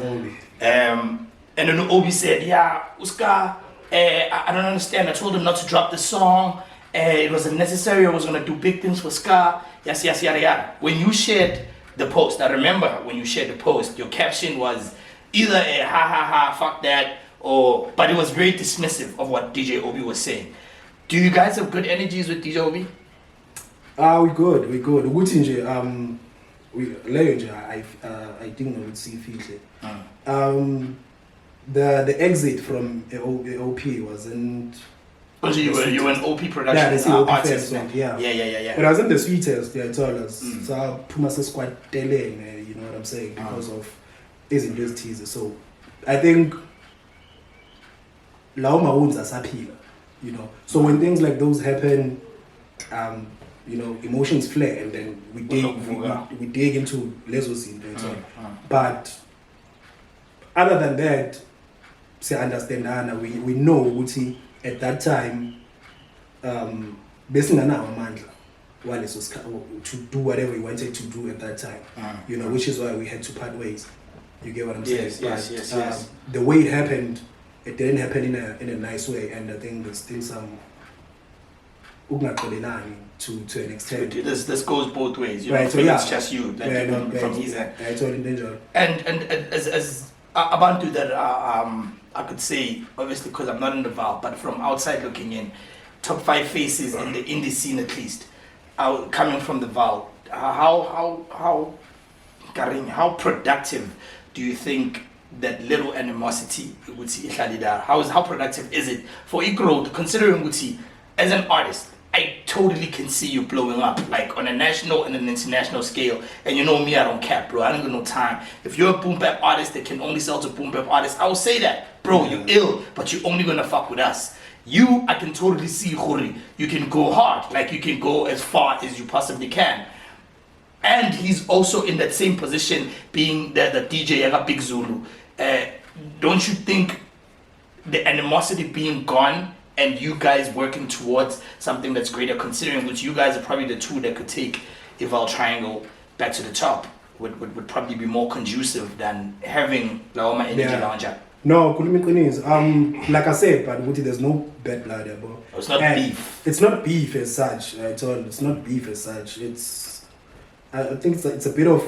And then Obi said, yeah, Uska, I don't understand. I told him not to drop the song. It wasn't necessary. I was going to do big things for Ska. Yes, yada, yada. When you shared the post, I remember when you shared the post, your caption was either a ha ha ha, fuck that, but it was very dismissive of what DJ Obi was saying. Do you guys have good energies with DJ Obi? We good. Ukuthi nje leyo nje I think I would see feature. The exit from OP wasn't. Oh, so you were an OP production yeah, the OP artist. Yeah. It wasn't the sweetest, they told us. So Puma says quite telling, you know what I'm saying, because of izinto ezithize. So I think lawo mawunzi asaphila, you know. So when things like those happen, you know, emotions flare, and then we dig into lezo zinto. But other than that, say understand Anna, we know ukuthi at that time besinganawo amandla to do whatever we wanted to do at that time. You know, which is why we had to part ways. You get what I'm saying? Yes. The way it happened, it didn't happen in a nice way, and I think there's still some to an extent. This goes both ways, you know. Right, so yeah. It's just you, like from his end. I told him danger. And as Abantu that I could say, obviously because I'm not in the Val, but from outside looking in, top 5 faces in the indie scene at least, coming from the Val. How productive do you think that little animosity would see how productive is it for Ikro, considering Uti as an artist? I totally can see you blowing up, like on a national and an international scale. And you know me, I don't cap, bro. I don't got no time. If you're a boom bap artist that can only sell to boom bap artists, I will say that, bro. You ill, but you only gonna fuck with us. You, I can totally see, Khuri. You can go hard, like you can go as far as you possibly can. And he's also in that same position, being the DJ at Big Zulu. Don't you think the animosity being gone and you guys working towards something that's greater, considering which you guys are probably the two that could take Eval Triangle back to the top, would probably be more conducive than having Laoma Energy Launcher? No, like I said, but there's no bad blood there, bro. It's not beef. It's not beef as such. It's not beef as such. I think it's a bit of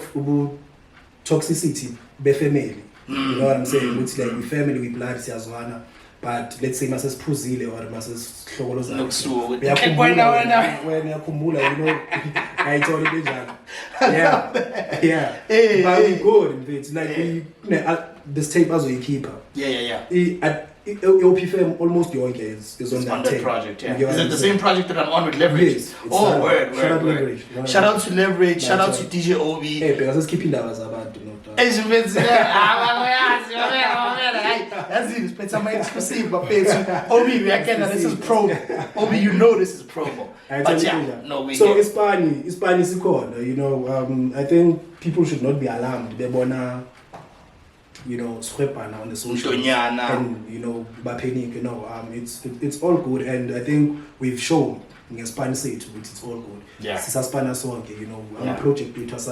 toxicity, be family. You know what I'm saying? It's like we family, we blood, siyazwana. But let's say masas phuzile or masas hlokoloza. Uyakhumbula, you know, I told you that. Yeah. But we good in it. Like this tape as we keep her. Yeah. OPFM almost yonke is on that tape. Project, yeah. Is it the same project that I'm on with Leverage? Yes. Word. Leverage. Shout out to Leverage, shout out to DJ Obi. Hey, because it's keeping that was about to know. That's it, it's my exclusive, but Obi, we are getting this is promo. Obi, you know this is promo. But yeah, no, we so Spanish is called, you know, I think people should not be alarmed. They're gonna, you know, swepan on the social and you know, panic, you know, it's all good, and I think we've shown in Spanish state it's all good. Yeah. Spanish you know, our project it was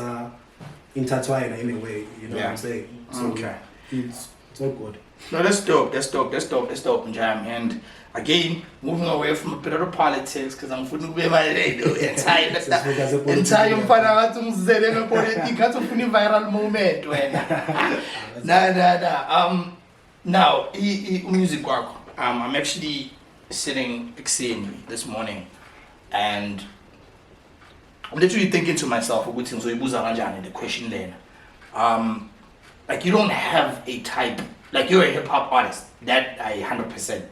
intertwined in a way, you know what I'm saying? So okay. It's all good. No, that's dope, Jam. And again, moving away from a bit of the politics, because I'm going to be my entire viral moment. Now, music work. I'm actually sitting this morning, and I'm literally thinking to myself, the question then. Like, you don't have a type, like you're a hip hop artist, that I 100%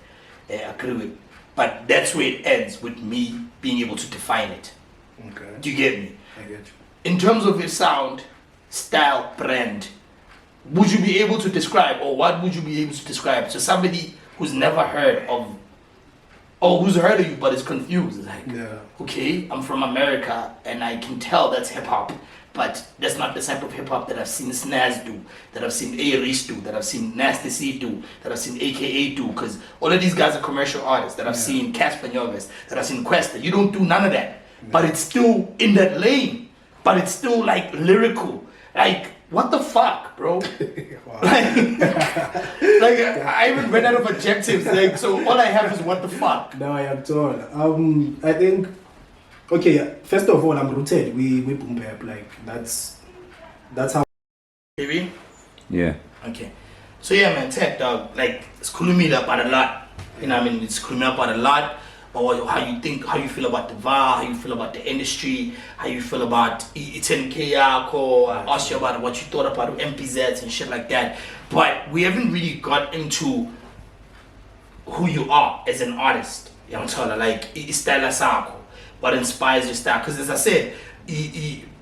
agree with, but that's where it ends with me being able to define it. Okay. Do you get me? I get you. In terms of your sound, style, brand, would you be able to describe, or what would you be able to describe to somebody who's never heard of oh, who's heard of you, but is confused. It's like, Yeah. okay, I'm from America, and I can tell that's hip hop, but that's not the type of hip hop that I've seen Snaz do, that I've seen A-Reese do, that I've seen Nasty C do, that I've seen AKA do, because all of these guys are commercial artists, that I've seen Casper Nyovest, that I've seen Questa. You don't do none of that, but it's still in that lane, but it's still like lyrical. Like, what the fuck, bro? like I even ran out of adjectives. Like, so all I have is what the fuck. No, I am told. I think, okay, first of all, I'm rooted. We boom bap. Like, that's how. Maybe? Yeah. Okay. So yeah, man, tech dog, like, it's cooling me up about a lot. You know what I mean? It's cooling me up about a lot. Or how you think, how you feel about the VAR, how you feel about the industry, how you feel about Itenkeyak, or I asked you about what you thought about MPZs and shit like that. But we haven't really got into who you are as an artist. You know what I'm saying? Like, style sako, what inspires your style. Because as I said,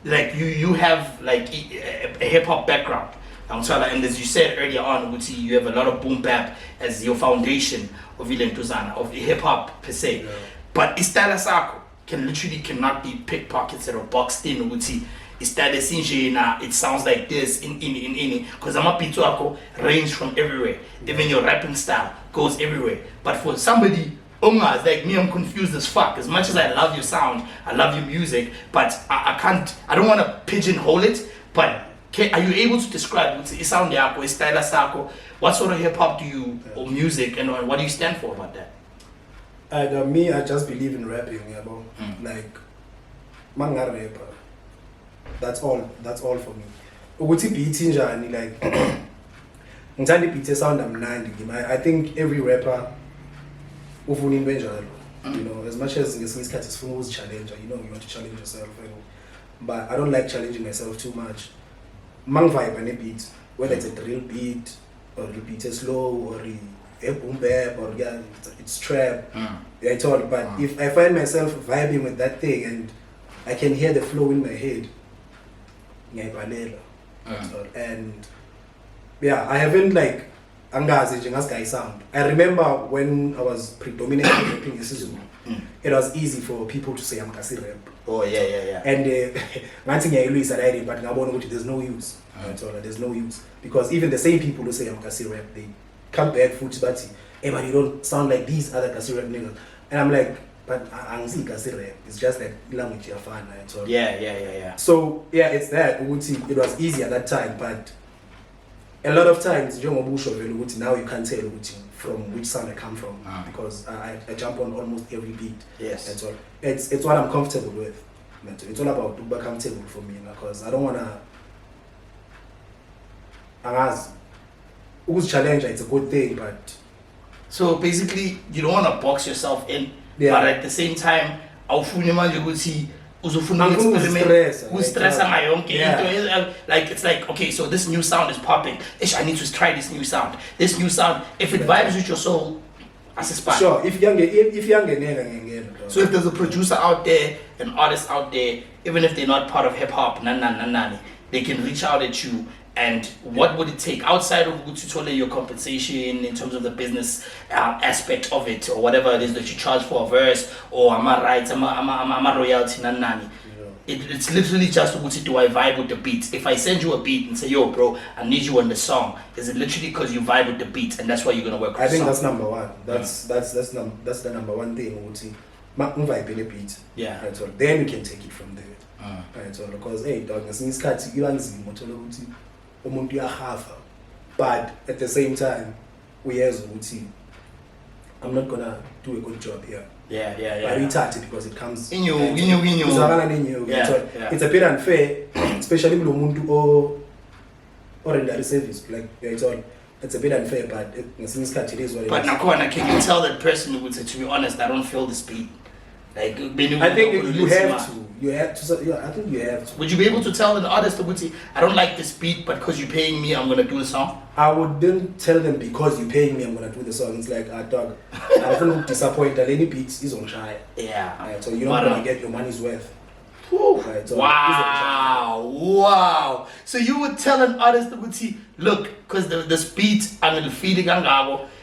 like you have like a hip hop background. I'm sorry, and as you said earlier on, Uti, you have a lot of boom bap as your foundation of of hip hop per se. Yeah. But Istala Sako cannot be pickpockets or boxed in, Uti. Istala Sinjena, it sounds like this in because I'm a Pituako range from everywhere. Even your rapping style goes everywhere. But for somebody Unga, like me, I'm confused as fuck. As much as I love your sound, I love your music, but I don't want to pigeonhole it, but are you able to describe what's sound yako, style sako? What sort of hip hop do you or music and what do you stand for about that? And me, I just believe in rapping, you know. Like, manga rapper. That's all for me. Ukuthi beat njani, like, ngithanda beat sound amnandi. I think every rapper ufuna into enjalo. You know, as much as ngesinye isikhathi sifuna ukuzi-challenge, you know, you want to challenge yourself, you know. But I don't like challenging myself too much. Mang vibe and a beat, whether it's a drill beat or a beat is slow or a boom bap or yeah, it's trap. It's all. But if I find myself vibing with that thing and I can hear the flow in my head, and yeah, I haven't like angazi guy sound. I remember when I was predominantly rapping in Sizulu, it was easy for people to say I'm kasi rap. Oh yeah. And one thing I always said, but there's no use. There's no use because even the same people who say I'm kasi rap, they come back foot but hey, but you don't sound like these other kasi rap niggas. And I'm like, but I'm see kasi rap. It's just like language you're fan. Yeah. So yeah, it's that. It was easy at that time, but a lot of times now you can't tell from which sound I come from because I jump on almost every beat. Yes. That's all. It's what I'm comfortable with. It's all about being comfortable for me because I don't wanna who's challenger, it's a good thing, but so basically you don't want to box yourself in, yeah. But at the same time, like it's like, okay, so this new sound is popping. I need to try this new sound. This new sound, if it vibes with your soul, as a spot. Sure, if you're so if there's a producer out there, an artist out there, even if they're not part of hip hop, they can reach out at you. And what would it take outside of your compensation in terms of the business aspect of it, or whatever it is that you charge for a verse, or am I right, am I royalty, It's literally just do I vibe with the beat. If I send you a beat and say, yo bro, I need you on the song, is it literally because you vibe with the beat and that's why you're gonna work with I think the that's number one. That's the number one thing. Vibe in the beat. Yeah. Right, so then we can take it from there. Right, so because hey dog, but at the same time, I'm not gonna do a good job here. Yeah. I retard it because it comes in you. Yeah. It's a bit unfair, especially with or in the service. Like it's a bit unfair, but it is what it is. But Nakwana, can you tell that person who would say, to be honest, I don't feel this beat? Like, I think you have to. I think you have to. Would you be able to tell an artist, I don't like this beat, but because you're paying me, I'm gonna do the song? I wouldn't tell them because you're paying me, I'm gonna do the song. It's like, dog, I don't disappointed. Any beats is on try. Yeah. So you're not gonna get your money's worth. Right, so wow. So you would tell an artist, look, because this beat, I'm gonna feed it,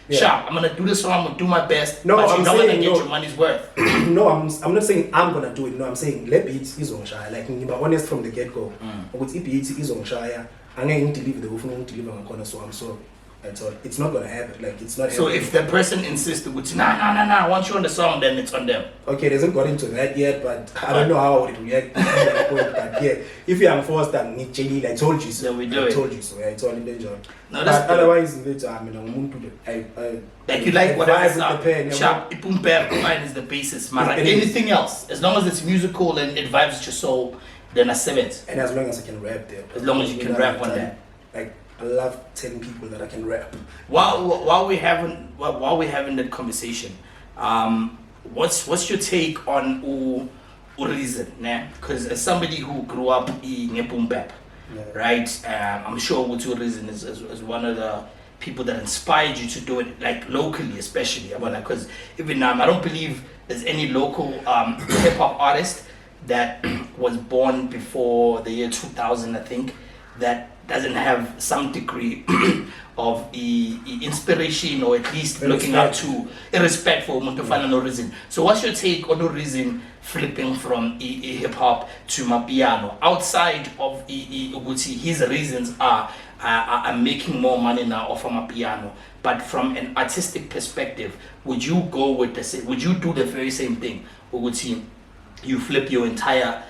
Yeah. Sharp, I'm gonna do this song, I'm gonna do my best, No, but you're I'm not gonna saying, get no. your money's worth. No, I'm not saying I'm gonna do it. No, I'm saying let beats izongishaya. Like ngiba honest from the get go. Ukuthi beats izongishaya. Angeke ngideliver the ufuna ngideliver ngakhona, so I'm sorry. That's all. It's not gonna happen. Like it's not. So happening. if the person insists, nah, once you're on the song, then it's on them. Okay, they hasn't got into that yet, but I don't know how I would react. But yeah, if you are forced and need jelly, I told you so. Then we do I it. told you so. Yeah, it's all in danger. No, But that's good. otherwise, it's I mean, I Like you like whatever vibe with sound. the pen. Sharp, boom, bam, fine is the basis. Man, like It is. anything else, as long as it's musical and it vibes with your soul, then I save it. And as long as I can rap there. As long as you can rap on that. Like I love telling people that I can rap. While we're having that conversation, what's your take on reason, nah? Because as somebody who grew up in boom bap, right? I'm sure what your reason is one of the people that inspired you to do it, like locally, especially. Because even now, I don't believe there's any local hip hop artist that was born before the year 2000, I think, that doesn't have some degree of inspiration, or at least looking up to a respect for umuntu ofana no reason. So what's your take on no reason flipping from hip hop to mapiano outside of ukuthi his reasons are making more money now off of mapiano, but from an artistic perspective, would you go with would you do the very same thing, ukuthi you flip your entire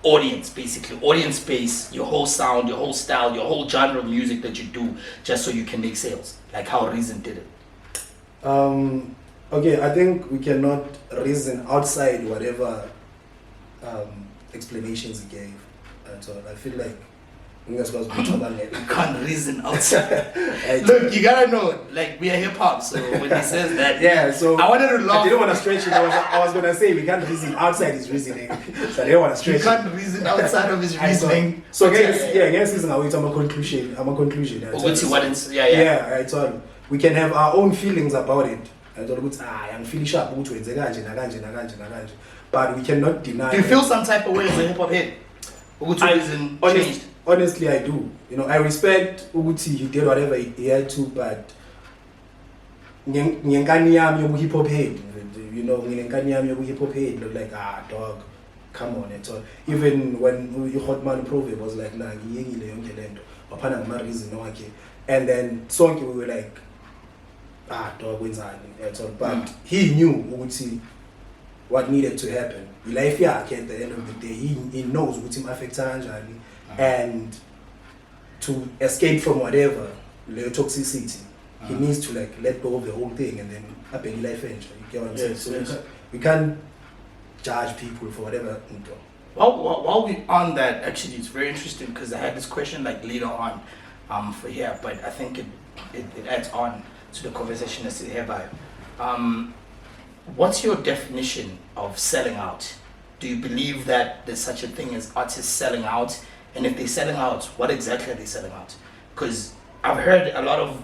audience, basically audience base, your whole sound, your whole style, your whole genre of music that you do, just so you can make sales, like how Reason did it? Okay, I think we cannot reason outside whatever explanations he gave. So I feel like You can't reason outside. Look, you gotta know, like, we are hip hop, so when he says that, yeah, so I wanted to laugh. I didn't want to stretch it. I was gonna say we can't reason outside his reasoning, so I didn't want to stretch You can't reason outside of his it. reasoning. So against this, now it's a conclusion. I'm a conclusion. Yeah. I told we can have our own feelings about it. I told I'm feeling sharp, but we cannot deny. Do you feel some type of way as a hip hop head? Changed? Honestly, I do. You know, I respect Uguti. He did whatever he had to, but nyenkani yami yobu hip hop head. You know, nyenkani yami yobu hip hop head. Look like dog, come on and so. Even when you hot man proverb was like nah, ngiyengile yonke lento. Apana ngama reason no okay. And then sonke we were like dog wenzani and so. But he knew Uguti what needed to happen. Life at the end of the day, he knows what him affects and to escape from whatever the toxicity, he needs to like let go of the whole thing and then happen life change. You get what I'm saying? So we can't judge people for whatever. While we're on that, actually, it's very interesting because I had this question like later on for here, but I think it adds on to the conversation that's here. What's your definition of selling out? Do you believe that there's such a thing as artists selling out? And if they're selling out, what exactly are they selling out? Because I've heard a lot of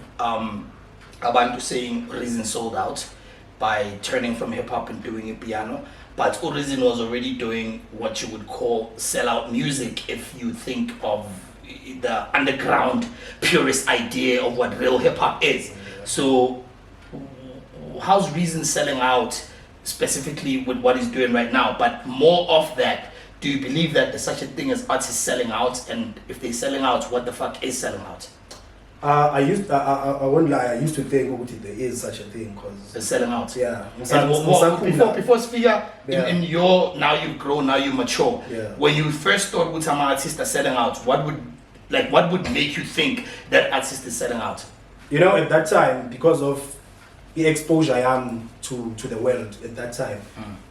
abantu saying Reason sold out by turning from hip hop and doing a piano. But Reason was already doing what you would call sellout music if you think of the underground purist idea of what real hip hop is. So how's Reason selling out specifically with what he's doing right now? But more of that, do you believe that there's such a thing as artists selling out? And if they're selling out, what the fuck is selling out? I won't lie, I used to think there is such a thing because they're selling out. Yeah. Before Sphere, in your, now you've grown, now you mature. Yeah. When you first thought with some artists are selling out, what would make you think that artist is selling out? You know, at that time, because of the exposure I am to the world at that time,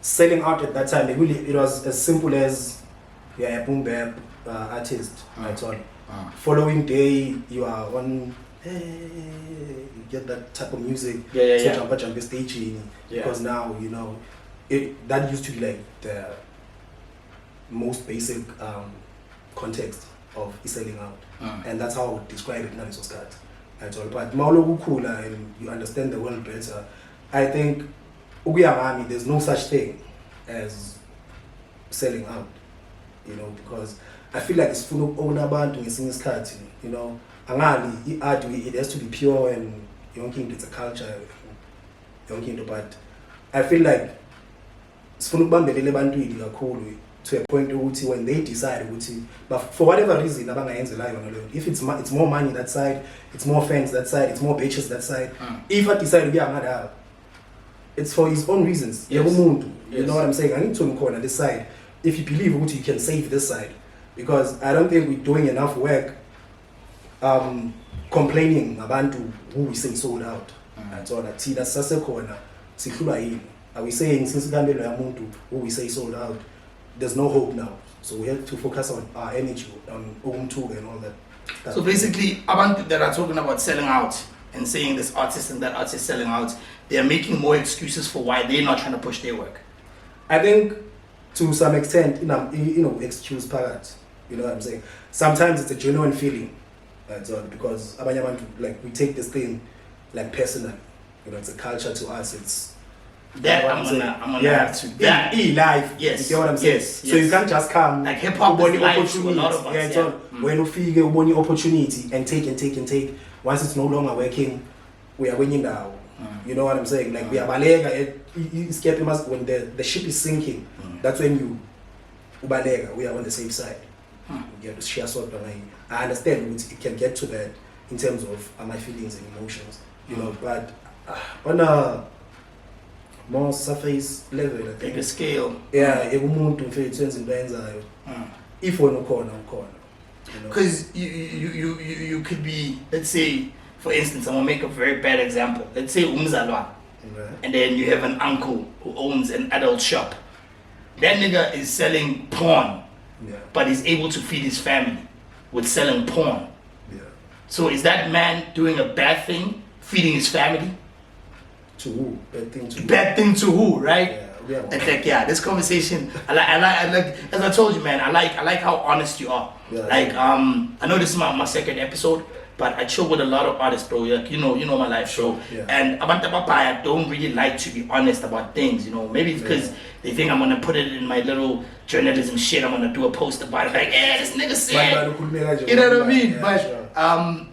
selling out at that time, it was as simple as a boom bap artist. That's all. Following day, you are on, you get that type of music, jump staging, because now, you know, that used to be like the most basic context of selling out. And that's how I would describe it now, it's Oscar. At all. But Maulo Kula, and you understand the world better. I think there's no such thing as selling out, you know, because I feel like it's full of own abantu in this card, you know. Angali, it has to be pure and yonke into, it's a culture, yonke into, but I feel like sifuna ukubambelele ebantwini kakhulu to a point ukuthi when they decide ukuthi, but for whatever reason abangayenzela yona leyo, if it's more money that side, it's more fans that side, it's more bitches that side, if I decide ukuya ngada, it's for his own reasons. You know what I'm saying? I need to corner this side if you believe ukuthi you can save this side, because I don't think we're doing enough work complaining abantu who we say sold out. That's all that. See, that's sase corner. Sihlula yini. Are we saying since Gambelo Yamuntu who we say sold out, there's no hope now? So we have to focus on our energy, on Umtu and all that. So basically, abantu that are talking about selling out and saying this artist and that artist selling out, they are making more excuses for why they're not trying to push their work. I think to some extent, excuse parents. You know what I'm saying? Sometimes it's a genuine feeling. That's all, because like we take this thing like personal. You know, it's a culture to us. It's that you know I'm gonna have to. That life. Yes. You know what I'm saying? Yes. So you can't just come like hip hop is life to a lot of us. When you feel one opportunity and take. Once it's no longer working, we are winning now. You know what I'm saying? Like we are balega. Escaping us when the ship is sinking. That's when you balega. We are on the safe side. You have to share sort of like, I understand it can get to that in terms of my feelings and emotions, you know, but on a more surface level, I think, bigger scale. Yeah, everyone fits in the if we're no corner, because you could be, let's say, for instance, I'm gonna make a very bad example. Let's say Umzalwa, and then you have an uncle who owns an adult shop. That nigga is selling porn. Yeah. But he's able to feed his family with selling porn. Yeah. So is that man doing a bad thing, feeding his family? To who? Bad thing to who? Bad thing to who, right? Yeah. It's like, yeah, this conversation, I like, as I told you, man, I like how honest you are. Yeah. Like, I know this is my second episode, but I chill with a lot of artists, bro. Like, you know my life, so. Yeah. And Abantu Papaya don't really like to be honest about things, you know. Maybe it's because they think I'm gonna put it in my little journalism shit. I'm gonna do a post about it, like, this nigga said. You know what I mean? Yeah, but sure.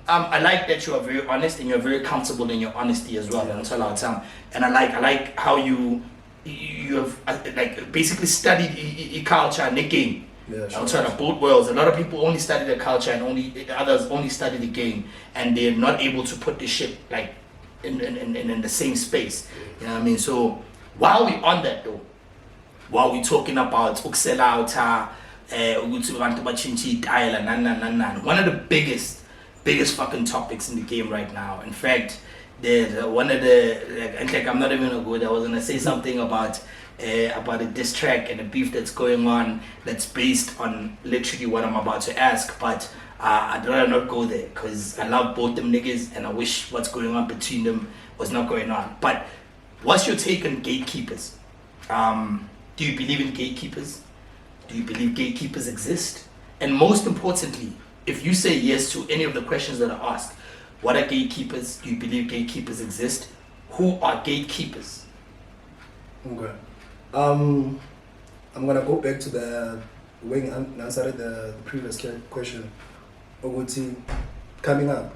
I like that you are very honest and you're very comfortable in your honesty as well. And I like how you have like basically studied culture and the game. Yeah, sure. Outside of both worlds, a lot of people only study the culture and others only study the game, and they're not able to put the shit like in the same space. You know what I mean? So while we on that though, while we talking about ukusela out, one of the biggest fucking topics in the game right now. In fact, there's one of the like I'm not even gonna go there. I was gonna say something about a diss track and a beef that's going on that's based on literally what I'm about to ask, but I'd rather not go there because I love both them niggas and I wish what's going on between them was not going on. But what's your take on gatekeepers? Do you believe in gatekeepers? Do you believe gatekeepers exist? And most importantly, if you say yes to any of the questions that are asked, what are gatekeepers? Do you believe gatekeepers exist? Who are gatekeepers? Okay. I'm gonna go back to the way I answered the previous question. Oguti, coming up,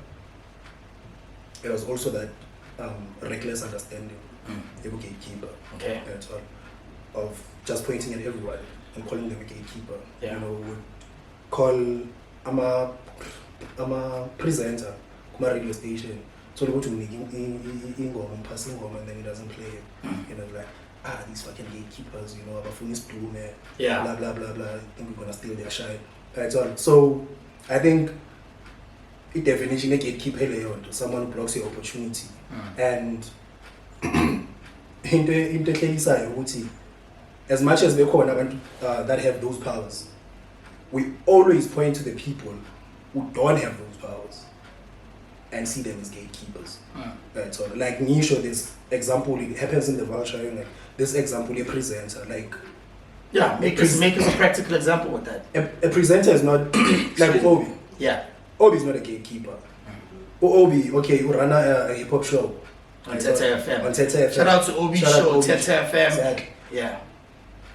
it was also that reckless understanding, a gatekeeper. Okay. That's all. Of just pointing at everyone and calling them a gatekeeper. Yeah. You know, would call I'm a presenter, come a radio station. So they go to making ingoma, passing ingoma, and then he doesn't play it. You know, like, these fucking gatekeepers, you know, yeah, blah blah blah blah. I think we're gonna steal their shine. That's all. So I think it definition a gatekeeper to someone who blocks your opportunity. And as much as we're calling that have those powers, we always point to the people who don't have those powers and see them as gatekeepers. That's all. Like Nisho, this example, it happens in the vulture, like this example, a presenter, like make us a practical example with that. A presenter is not like Obi. Yeah. Obi is not a gatekeeper. Obi, okay, we run a hip hop show on Teta FM. On Teta FM. Shout out to Obi show, Teta FM. Exactly. Yeah.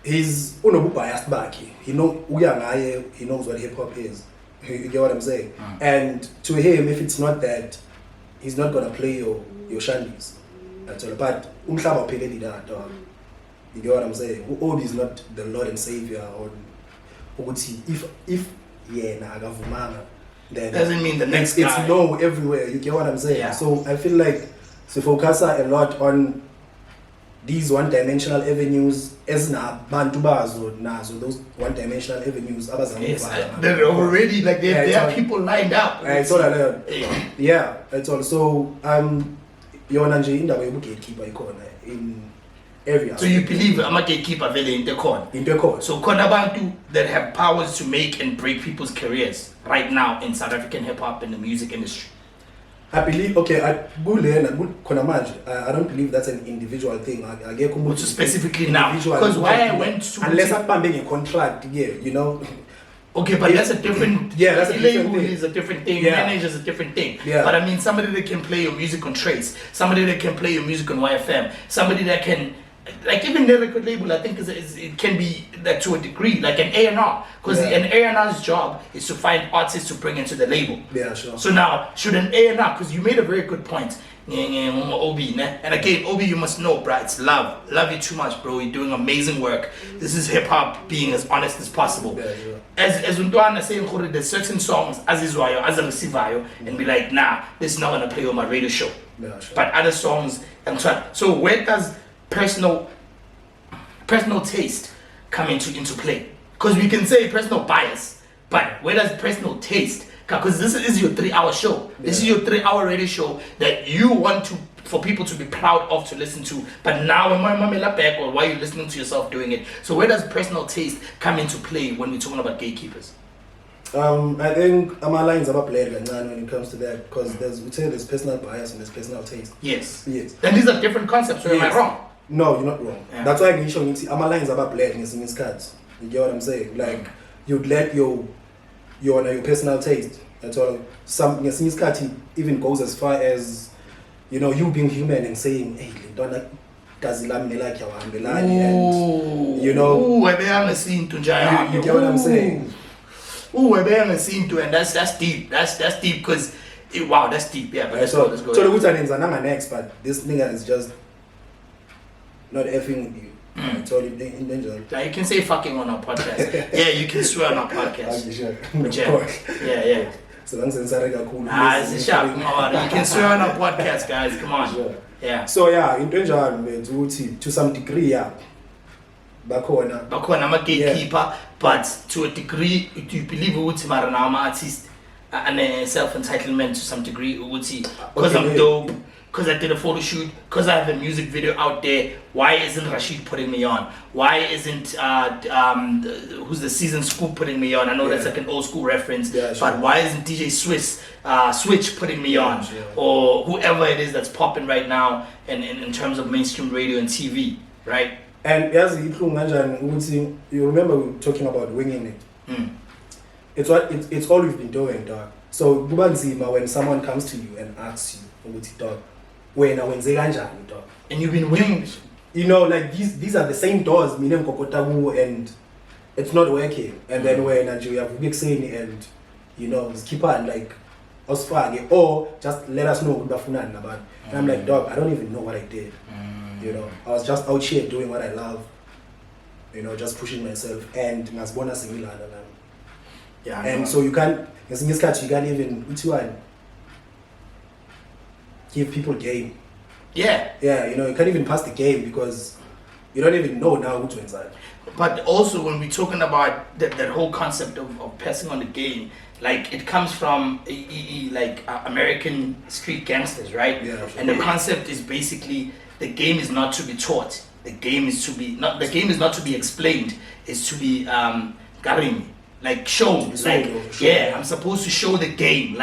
He's biased back. He knows what hip hop is. You get what I'm saying? And to him, if it's not that he's not gonna play your shandies at all. But umhlaba upheleli that dog. You get what I'm saying? Obi is not the Lord and Savior, or if yena akavumanga, then doesn't mean the next it's guy. no everywhere. You get what I'm saying? Yeah. So I feel like so focus a lot on these one-dimensional avenues as bantu bazo nazo those one-dimensional avenues Yes, they're already like there are people lined up. It's all I learned. Yeah, it's all. So yona nje indaba yobu-gatekeeper ikhona in area. So you believe I'm a gatekeeper vele into corner. So khona abantu that have powers to make and break people's careers right now in South African hip hop and the music industry. I believe, okay, I don't believe that's an individual thing. I get specifically now. Because why I went to... Unless I'm being a contract, yeah, you know. Okay, but that's a different... Yeah, that's a different thing. Is a different thing. Yeah. Manager is a different thing. Yeah. But I mean, somebody that can play your music on Trace, somebody that can play your music on YFM, somebody that can... Like even the record label, I think it can be that to a degree, like an A&R, because an A&R's job is to find artists to bring into the label. Yeah, sure. So now, should an A&R, because you made a very good point, Obi, and again, Obi, you must know, bro, it's love you too much, bro. You're doing amazing work. This is hip hop being as honest as possible. Yeah, sure. As Undwana saying, there's certain songs as is wayo, as a receivayo, and be like, nah, this is not gonna play on my radio show. Yeah, sure. But other songs and so where does personal taste come into play? Because we can say personal bias, but where does personal taste? Because this is your 3-hour show. This is your 3-hour radio show that you want for people to be proud of to listen to. But now, or why are you listening to yourself doing it? So where does personal taste come into play when we're talking about gatekeepers? I think my lines are played when it comes to that, because there's personal bias and there's personal taste. Yes. And these are different concepts. So am I wrong? No, you're not wrong. Yeah. That's why I show you my lines are played in singing cards. You get what I'm saying? Like you'd let your personal taste. That's all. Some singing cards even goes as far as you being human and saying, hey, don't like and you know. Ooh, I better seen to Jaya. You get what I'm saying? Ooh, I better seen to, and that's deep. That's deep because wow, that's deep. Yeah, but let's go. So the good thing is I'm an expert. This nigga is just not effing with you. It's all in danger. Now you can say fucking on our podcast. Yeah, you can swear on our podcast. Sure. But yeah. So long as cool. It's a sharp. You can swear on our podcast, guys. Come on. Sure. Yeah. So yeah, in danger to some degree, yeah. I'm a gatekeeper, but to a degree, do you believe I'm an artist and a self-entitlement to some degree? Because I'm dope, because I did a photo shoot, because I have a music video out there. Why isn't Rashid putting me on? Why isn't who's the Season Scoop putting me on? I know that's like an old school reference, but why isn't DJ Switch putting me on? Sure. Or whoever it is that's popping right now in terms of mainstream radio and TV, right? And as you remember we were talking about winging it. It's all we've been doing, dog. So when someone comes to you and asks you, dog, dog. And you've been winging. Like these are the same doors, and it's not working. And then when Nigeria have big saying and keep on like us or just let us know what about. And I'm like, dog, I don't even know what I did. I was just out here doing what I love, just pushing myself and as bonus in Milan. Yeah. And so you can't even give people game. Yeah. Yeah, you can't even pass the game because you don't even know now who to inside. But also when we're talking about that whole concept of passing on the game, like it comes from American street gangsters, right? Yeah. Sure. And the concept is basically the game is not to be taught. The game is not to be explained. It's to be like shown. I'm supposed to show the game.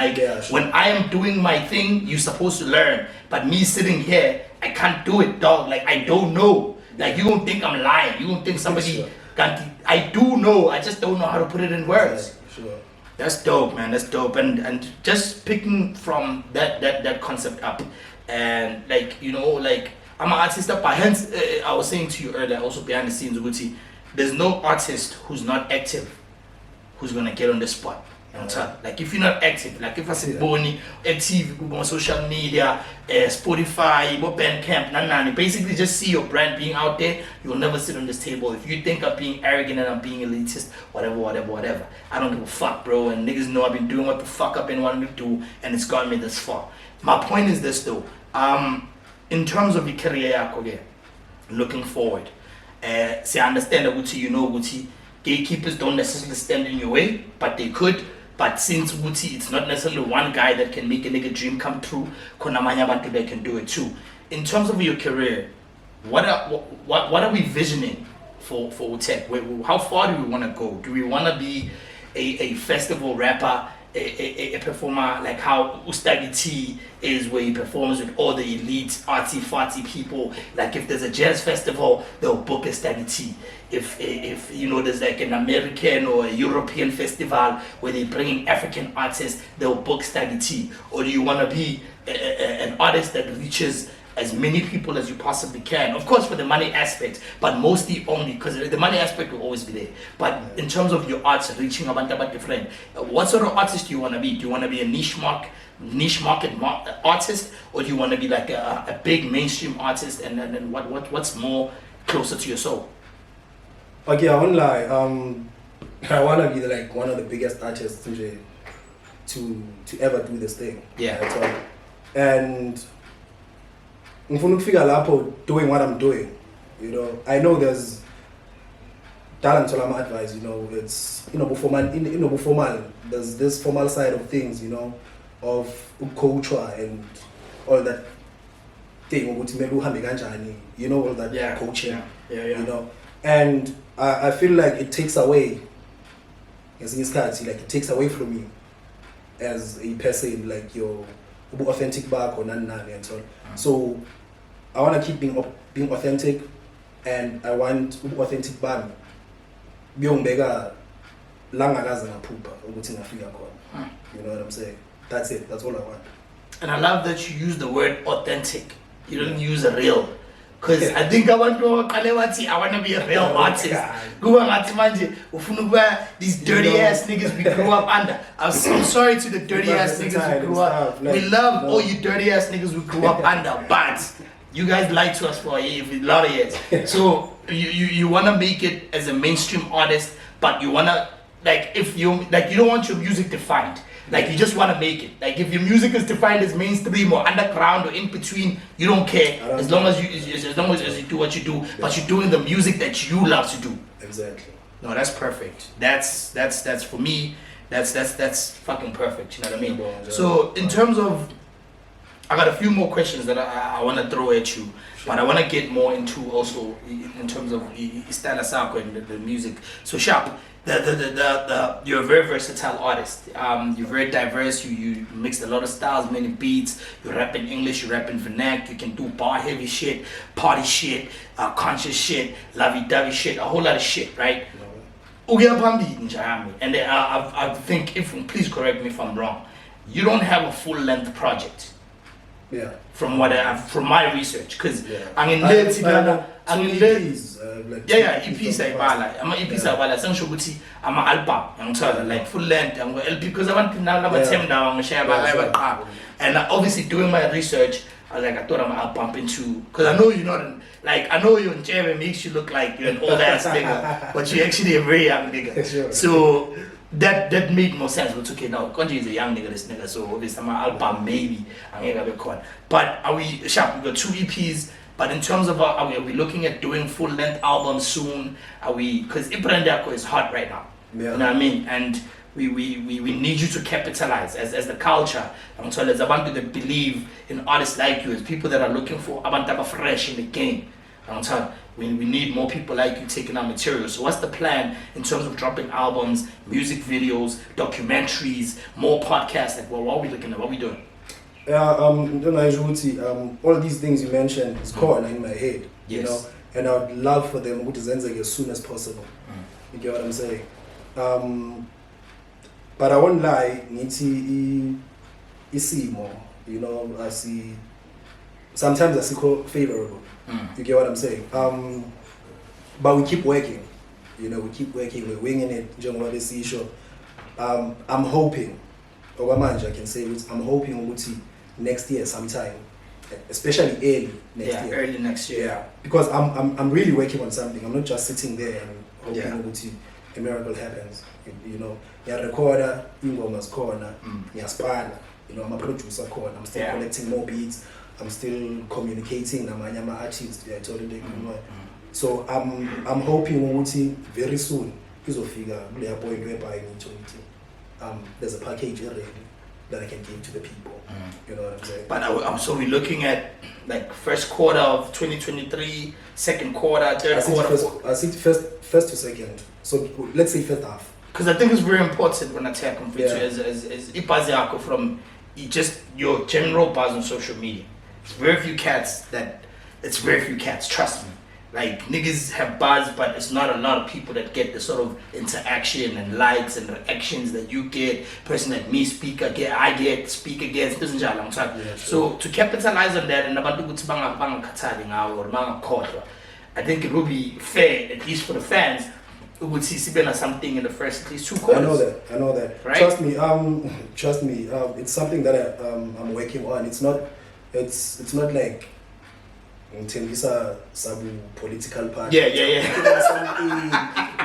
When I am doing my thing, you're supposed to learn. But me sitting here, I can't do it, dog. Like I don't know. Like you don't think I'm lying. You don't think somebody I do know. I just don't know how to put it in words. Yeah, sure. That's dope, man. That's dope. And just picking from that concept up, and I'm an artist, but hence I was saying to you earlier, also behind the scenes, Uguti, there's no artist who's not active who's gonna get on the spot. Like if you're not active, like if I say Boni, active on social media, Spotify, Bandcamp, nani, basically just see your brand being out there, you'll never sit on this table. If you think I'm being arrogant and I'm being elitist, whatever, I don't give a fuck, bro. And niggas know I've been doing what the fuck I've been wanting to do, and it's gotten me this far. My point is this though, in terms of your career, looking forward, say I understand that Gucci, gatekeepers don't necessarily stand in your way, but they could. But since it's not necessarily one guy that can make a nigga dream come true, konamanya bantu they can do it too. In terms of your career, what are we visioning for Utek? How far do we want to go? Do we want to be a festival rapper, a performer like how Ustagi T is, where he performs with all the elite arty-farty people? Like if there's a jazz festival, they'll book a Stagi T. If there's like an American or a European festival where they bring in African artists, they'll book Stagi T. Or do you want to be an artist that reaches as many people as you possibly can? Of course for the money aspect, but mostly only because the money aspect will always be there. But in terms of your arts, reaching about different, what sort of artist do you want to be? Do you want to be a niche market artist, or do you want to be like a big mainstream artist? And what's more closer to your soul? Okay, I won't lie. I want to be like one of the biggest artists to ever do this thing. Yeah. And if I figure out doing what I'm doing, I know there's talent to my advice. It's before there's this formal side of things, of culture and all that thing. All that coaching. Yeah. And I feel like it takes away, it takes away from you as a person, like your authentic back or none and so on. So I want to keep being authentic, and I want authentic bami. Beyongibeka la ngakaze ngaphupha ukuthi ngafika khona. You know what I'm saying? That's it. That's all I want. And I love that you use the word authentic. You don't use a real. Because I think I want to be a real artist. These dirty ass niggas we grew up under. I'm sorry to the dirty ass niggas we grew up. We love all you dirty ass niggas we grew up under, but you guys lied to us for a lot of years. So you want to make it as a mainstream artist, but you want to, like, if you like, you don't want your music defined. Like, you just want to make it. Like, if your music is defined as mainstream or underground or in between, you don't care. As long as you do what you do, but you're doing the music that you love to do. Exactly. No, that's perfect. That's for me. That's fucking perfect. You know what I mean? So in terms of, I got a few more questions that I want to throw at you, but I want to get more into also in terms of Istana Sako and the music. So Sharp, you're a very versatile artist. You're very diverse. You mixed a lot of styles, many beats. You rap in English, you rap in vernac. You can do bar heavy shit, party shit, conscious shit, lovey-dovey shit, a whole lot of shit, right? And I think, please correct me if I'm wrong, you don't have a full-length project. Yeah. From my research, because I'm in EPs, EPs I'm an EPs I'm an album, like full length, because I want to now share my and obviously doing my research, I thought I'm gonna bump into, because I know you're not I know you in Jerry makes you look like you're an old ass nigga, but you're actually a very young nigga. Sure. So that made more sense. But okay, now Konji is a young nigga, this nigga, so obviously my album maybe I'm gonna be caught. But are we sharp? We got 2 EPs. But in terms of are we looking at doing full length albums soon? Are we, because Ibrandako is hot right now. Yeah. You know what I mean? And we need you to capitalize as the culture. And so there's abantu that believe in artists like you, as people that are looking for abantu fresh in the game. And so we need more people like you taking our material. So what's the plan in terms of dropping albums, music videos, documentaries, more podcasts? Like, what are we looking at? What are we doing? All these things you mentioned is core in my head. Yes. You know, and I would love for them to zenze as soon as possible. You get what I'm saying? But I won't lie, see more. You know, I see sometimes I see favorable. You get what I'm saying? But we keep working. You know, we keep working. We're winging it. John, what is sure. I'm hoping, okwamanje I can say it, I'm hoping ukuthi next year sometime, especially early next year. Early next year. Yeah, because I'm really working on something. I'm not just sitting there and hoping ukuthi a miracle happens. You know, recorder, ingoma corner, ngiyaspana. You know, I'm a producer corner. I'm still collecting more beats. I'm still communicating. I'm an artist. Yeah, totally. So I'm hoping ukuthi very soon izofika kule point whereby there's a package already that I can give to the people. You know what I'm saying? But so we're looking at like first quarter of 2023, second quarter, third quarter. I think first to second. So let's say first half. Because I think it's very important when I take on as ipazi yako from just your general buzz on social media. It's very few cats, trust me. Like niggas have buzz, but it's not a lot of people that get the sort of interaction and likes and reactions that you get. Person like me speak again, I get speak against. Doesn't long time. So to capitalize on that and I think it will be fair, at least for the fans, who would see Sibena something in the first at least 2 quarters. I know that. Right? Trust me. It's something that I'm working on. It's not like some political party. Yeah.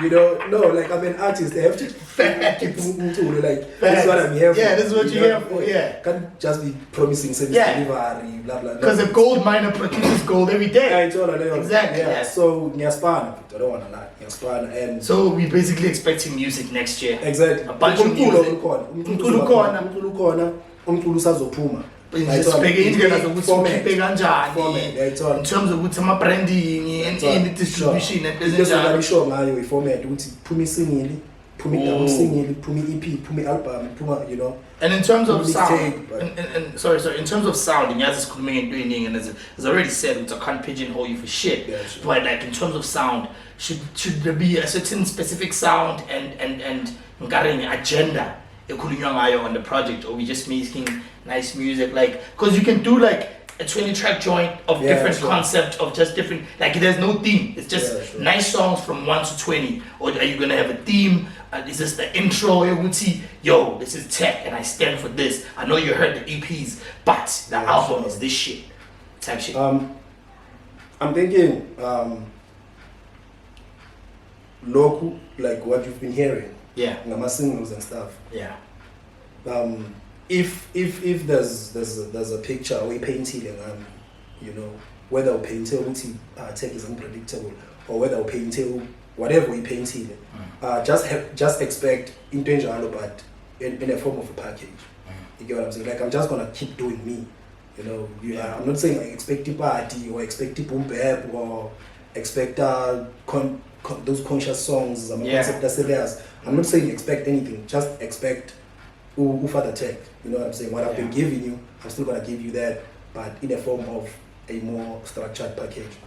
You know, no, like I'm an artist. I have to keep moving like this is what I'm here for. Yeah, this is what you're here for. Yeah, can't just be promising service delivery, blah blah. Because a gold miner produces gold every day. Exactly. Yeah. So Nyaspan, I don't want to lie. Nyaspan, and so we're basically expecting music next year. Exactly. A bunch of music. In terms of branding and distribution and business. You know. And in terms of sound, sorry, in terms of sound, and as already said, I can't pigeonhole you for shit. Yeah, sure. But like in terms of sound, should there be a certain specific sound and agenda on the project, or we just making nice music, like, because you can do like a 20-track joint of different concept of just different, like there's no theme, it's just nice songs from 1 to 20, or are you gonna have a theme? Is this the intro? You would see, yo, this is tech and I stand for this. I know you heard the EPs, but the album is this shit type shit. I'm thinking local, like what you've been hearing, my singles and stuff. If there's a picture we painted and you know, whether we paint tech is unpredictable or whether we paint whatever we painted, just expect in danger, but in a form of a package. You get what I'm saying? Like I'm just gonna keep doing me. You know, I'm not saying I expect a party or expect a boom bap or expect those conscious songs. I'm not saying expect anything. Just expect for the tech. You know what I'm saying? What I've been giving you, I'm still gonna give you that, but in a form of a more structured package.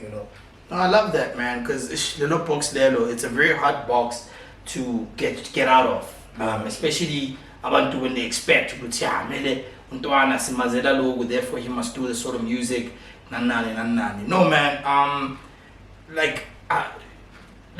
You know. I love that, man, because the little box there, it's a very hard box to get out of, especially abantu when they expect therefore he must do this sort of music. No, man.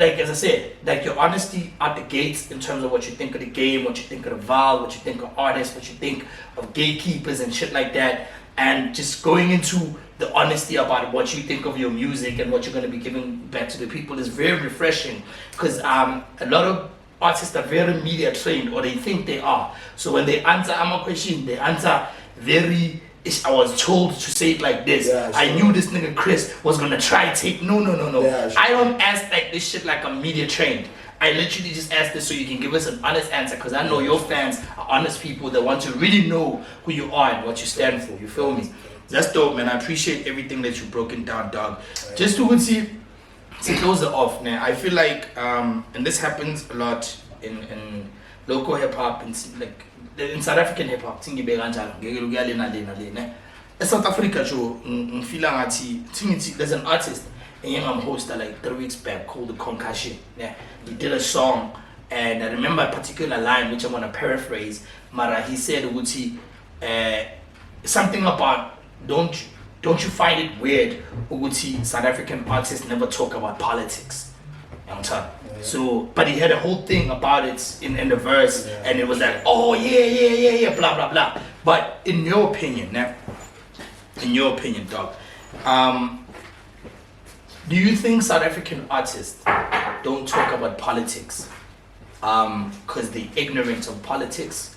Like as I said, like your honesty at the gates in terms of what you think of the game, what you think of the vibe, what you think of artists, what you think of gatekeepers and shit like that, and just going into the honesty about what you think of your music and what you're going to be giving back to the people is very refreshing, because a lot of artists are very media trained, or they think they are. So when they answer my question, they answer very, I was told to say it like this. Yeah, sure. I knew this nigga Kriss was gonna try take. No. Yeah, sure. I don't ask like this shit like I'm media trained. I literally just ask this so you can give us an honest answer, because I know your fans are honest people that want to really know who you are and what you stand for. You feel me? That's dope, man. I appreciate everything that you've broken down, dog. Just to close it off, man. I feel like, and this happens a lot in local hip hop and like in South African hip hop. In South Africa, there's an artist, and I'm host like 3 weeks back called the Concussion. Yeah, he did a song, and I remember a particular line which I'm gonna paraphrase. Mara, he said, something about don't you find it weird, South African artists never talk about politics? You know what I'm saying? So, but he had a whole thing about it in the verse, and it was like, oh yeah, blah blah blah. But in your opinion, now, dog, do you think South African artists don't talk about politics because they're ignorant of politics,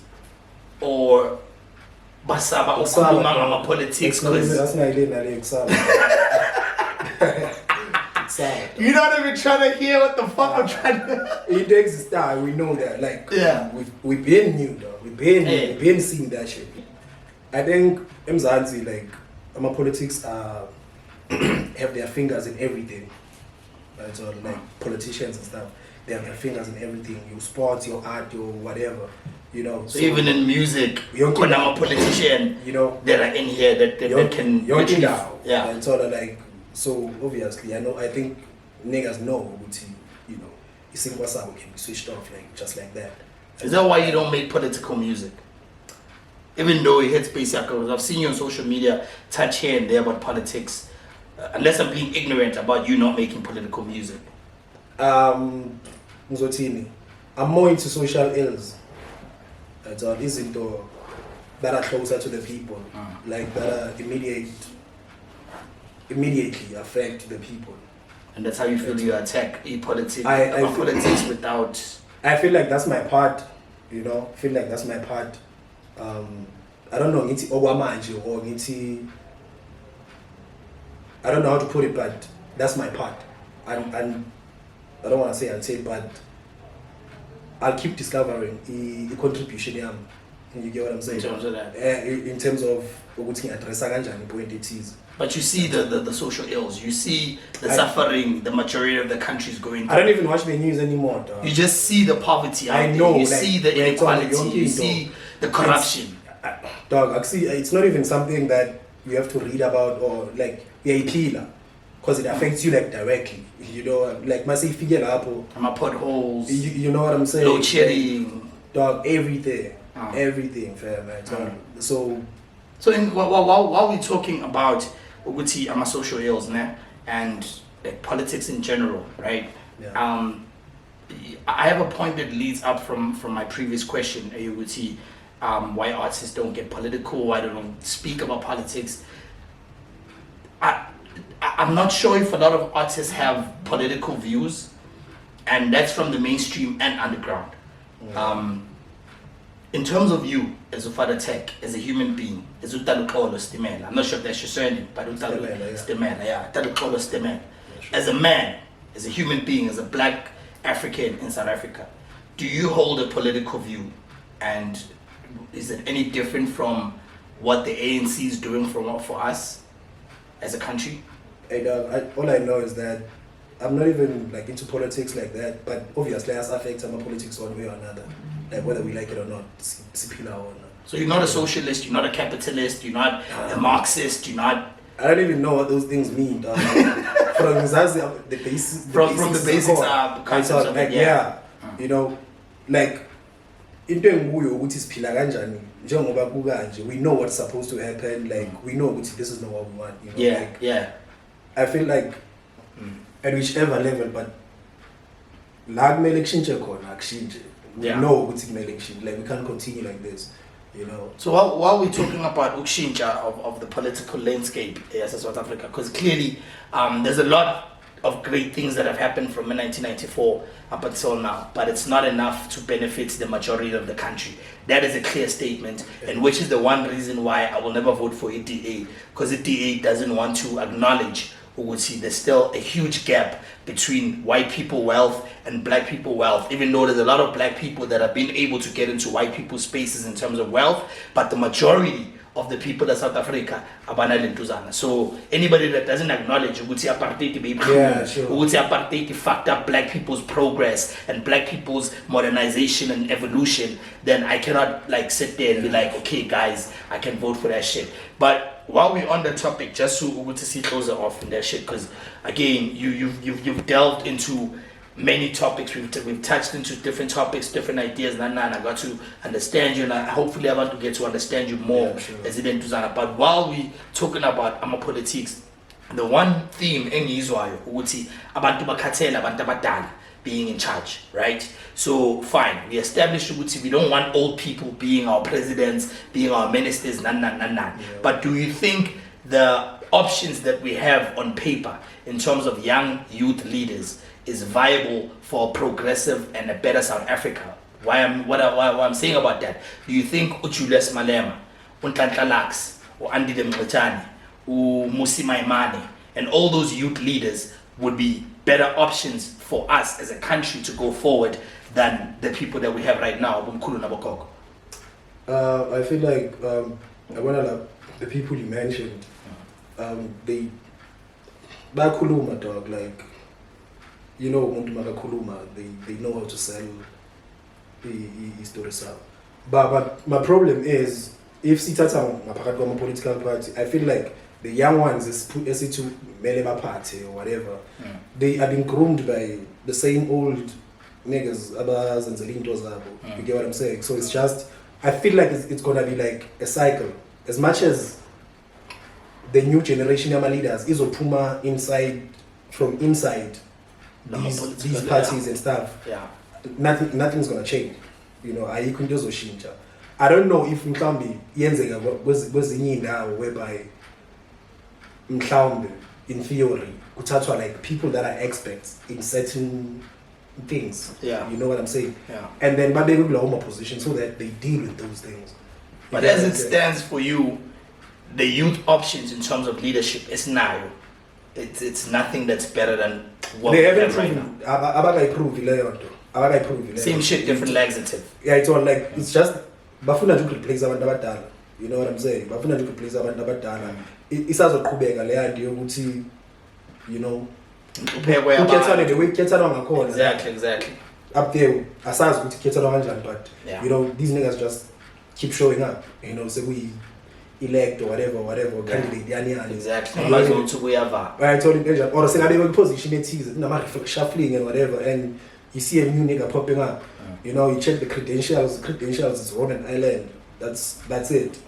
or basaba ukhuluma ngama politics because that's not really you're not even trying to hear what the fuck I'm trying to. It takes time. We know that. Like, we've been new, though. We've been seeing that shit. I think Mzansi, like, our politics have their fingers in everything. Right? So, like, politicians and stuff, they have their fingers in everything. Your sports, your art, your whatever. You know. So even in music, when I'm a politician, you know, that are in here that can literally, and sort of like. So obviously, I think niggas know, you know, it's in WhatsApp can be switched off like just like that. Is that why you don't make political music? Even though it hits basic, I've seen you on social media touch here and there about politics. Unless I'm being ignorant about you not making political music. Mzotini, I'm more into social ills. That's all. Isn't that are closer to the people, like that are immediately affect the people. And that's how you feel you attack politics without... I feel like that's my part, you know, I feel like that's my part. I don't know, I don't know how to put it, but that's my part. And I don't want to say until, but I'll keep discovering the contribution. You get what I'm saying? In terms of that? In terms of point it is. But you see the social ills, you see the suffering the majority of the country is going through. I don't even watch the news anymore, dog. You just see the poverty out there. You see the inequality, you see the corruption. Dog, actually, it's not even something that you have to read about or like, because it affects you like directly. You know, like, my say figure up. My potholes. You know what I'm saying? Load shedding. Dog, everything. Everything, fair man. So while we're talking about Uguti and my social ills now and like politics in general, right? Yeah. I have a point that leads up from my previous question, Uguti, why artists don't get political, why they don't speak about politics. I'm not sure if a lot of artists have political views, and that's from the mainstream and underground. Yeah. In terms of you as a father tech, as a human being, as Utalukolo Stimela, I'm not sure if that's your surname, but Stimela, yeah, Utalukolo Stimela. As a man, as a human being, as a black African in South Africa, do you hold a political view? And is it any different from what the ANC is doing for us as a country? All I know is that I'm not even like into politics like that, but obviously it affects my politics one way or another, like whether we like it or not, or not. So you're not a socialist, you're not a capitalist, you're not a Marxist, you're not... I don't even know what those things mean. From the basics. From the basics are concepts of like, yeah. You know, like, into nguyo ukuthi siphila kanjani njengoba kukanje, we know what's supposed to happen, like we know ukuthi this is not what we want, you know. Yeah. I feel like at whichever level, but la kumele kushintshe khona akushintshe. We know ukuthi kumele kushintshe, like we can't continue like this, you know. So while we're talking about ukushintsha of the political landscape in South Africa, because clearly there's a lot of great things that have happened from 1994 up until now, but it's not enough to benefit the majority of the country. That is a clear statement, and which is the one reason why I will never vote for EDA, because EDA doesn't want to acknowledge there's still a huge gap between white people wealth and black people wealth, even though there's a lot of black people that have been able to get into white people's spaces in terms of wealth, but the majority of the people in South Africa abana lentuzana. So anybody that doesn't acknowledge apartheid fucked up black people's progress and black people's modernization and evolution, then I cannot like sit there and be like, okay guys, I can vote for that shit. But while we're on the topic, just to see closer off in that shit, because again, you've delved into many topics. We've touched into different topics, different ideas, and I got to understand you, and hopefully I want to get to understand you more as it into Zana. But while we talking about politics, the one theme engizwayo ukuthi abantu bakhathela abantu abadala being in charge, right? So fine, we established we don't want old people being our presidents, being our ministers, But do you think the options that we have on paper in terms of young youth leaders is viable for progressive and a better South Africa? Why I'm saying about that? Do you think Julius Malema, Unhlanhla Lax, or AntiB Mngxothane, or Musi Maimane, and all those youth leaders would be better options for us as a country to go forward than the people that we have right now? I feel like the people you mentioned, they bakuluma dog, like, you know, they know how to sell the stories out. But my problem is, if sitata my political party, I feel like the young ones is to Meleba party or whatever, they are being groomed by the same old niggas, Abbas and Zelintos. You get what I'm saying? So it's just, I feel like it's gonna be like a cycle. As much as the new generation of leaders is Puma from inside these parties and stuff, nothing's gonna change. You know, I don't know if mhlambi yenzeka kwezinye indawo whereby mhlawumbe in theory kuthathwa like people that are experts in certain things. You know what I'm saying? And then babeke kulawo position so that they deal with those things. But as it stands for you, the youth options in terms of leadership is now. It's nothing that's better than what they we haven't have right now. Same shit, different laxative. Yeah, it's all like, it's just bafuna to replace abantu abadala. You know what I'm saying? Bafuna to replace abantu abadala. Isazoqhubeka le idea ukuthi, you know, Exactly. Up there, asazi ukuthi khethelwa kanjani, but you know, these niggas just keep showing up. You know, so we elect or whatever candidate yani. Exactly. I told him, or say I position it is shuffling and whatever, and you see a new nigga popping up. You know, you check the credentials. It's Roman Island. That's it.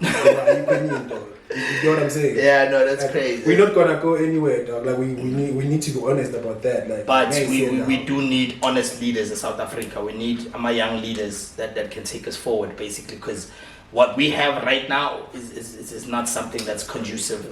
You know what I'm saying? Yeah, no, that's like, crazy. We're not gonna go anywhere, dog. Like we need to be honest about that. Like, but we do need honest leaders in South Africa. We need young leaders that can take us forward, basically, because what we have right now is not something that's conducive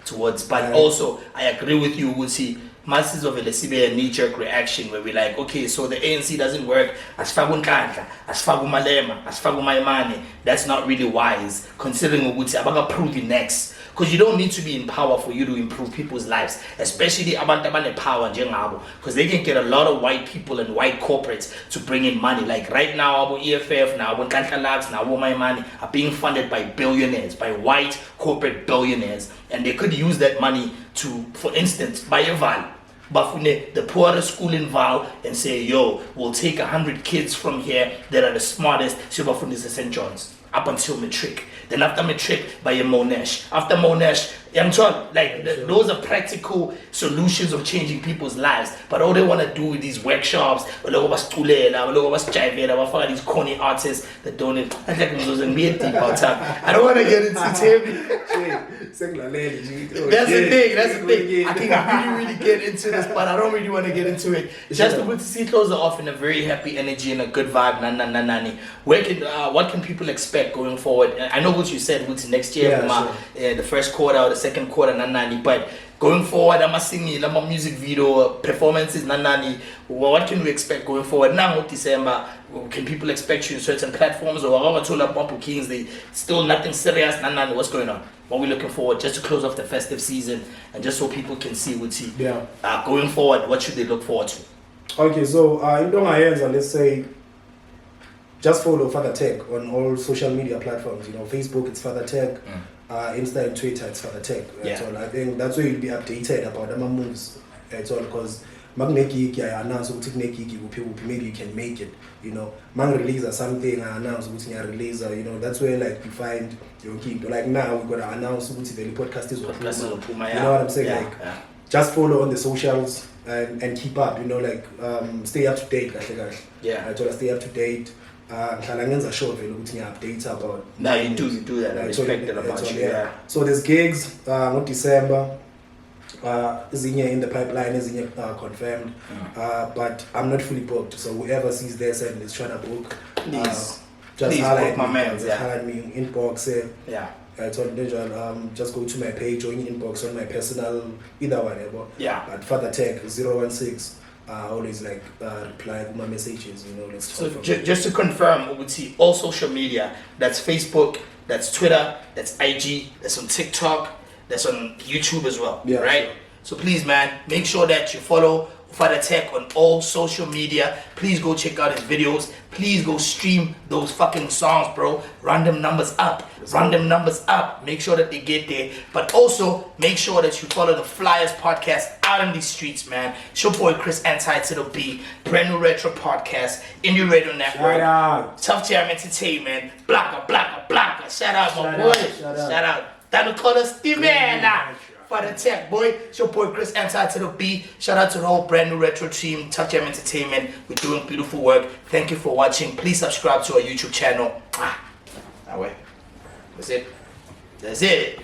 towards. But also, I agree with you, Wusi. Masses of a knee-jerk reaction where we're like, okay, so the ANC doesn't work. Asfagu Nhlanhla, Asfagu Malema, Asfagu Maimane. That's not really wise, considering Wusi abaga prove it next. Because you don't need to be in power for you to improve people's lives, especially abantu abane power njengabo, because they can get a lot of white people and white corporates to bring in money. Like right now, Abo EFF, now Abo Nhlanhla Lax, now Abo Maimane are being funded by billionaires, by white corporate billionaires, and they could use that money to, for instance, buy a Val, bafune the poorest school in Val, and say, yo, we'll take 100 kids from here that are the smartest, so bafune is St. John's up until matric. Then after matric, by a Monash. After Monash, I'm talking like those are practical solutions of changing people's lives. But all they want to do with these workshops, these corny artists that don't. I don't want to get into That's the thing. I can really get into this, but I don't really want to get into it. Just to see closer off in a very happy energy and a good vibe. What can people expect going forward? I know what you said, next year, the first quarter or the second quarter, but going forward, I'm singing, I'm music video performances, what can we expect going forward now? December, can people expect you in certain platforms, or Kings? They still nothing serious. What's going on? What are we looking forward just to close off the festive season and just so people can see going forward? What should they look forward to? Okay, so in my hands, let's say, just follow Father Tech on all social media platforms. You know, Facebook, it's Father Tech. Insta and Twitter, it's Father Tech. That's all. I think that's where you'll be updated about the moves. That's all, because maybe you can make it. You know, release or something, I announce release, you know, that's where like you find your key. Like now we're gonna announce the podcast is Puma. You know what I'm saying? Just follow on the socials and keep up, you know, like stay up to date. I told us stay up to date. Updates about. No, you do that. I respect it about you. So there's gigs, December. Zinye in the pipeline, Zinye confirmed, but I'm not fully booked. So whoever sees this and is trying to book, Please just book highlight my me. man. Just Yeah. highlight me in inbox. Yeah. It's on just go to my page or in inbox on my personal, either whatever. Yeah. But Father Tech 016. Always like reply to my messages. Let's talk. So from just to confirm, we would see all social media. That's Facebook, that's Twitter, that's IG, that's on TikTok, that's on YouTube as well. Yeah, right? sure. So please, man, make sure that you follow Father Tech on all social media. Please go check out his videos. Please go stream those fucking songs, bro. Run them numbers up. Run them numbers up. Make sure that they get there. But also make sure that you follow the Flyers podcast out in these streets, man. It's your boy Kriss, AntiB, brand new retro podcast, Indie Radio Network. Shout out. Tough Jam Entertainment. Blacka, blacka, blacka. Shout out, my Shout boy. out, shout out. Shout out. That call us Steven. For the tech, boy. It's your boy Kriss, AntiB. Shout out to the whole brand new retro team, Tough Jam Entertainment. We're doing beautiful work. Thank you for watching. Please subscribe to our YouTube channel. That way. That's it. That's it.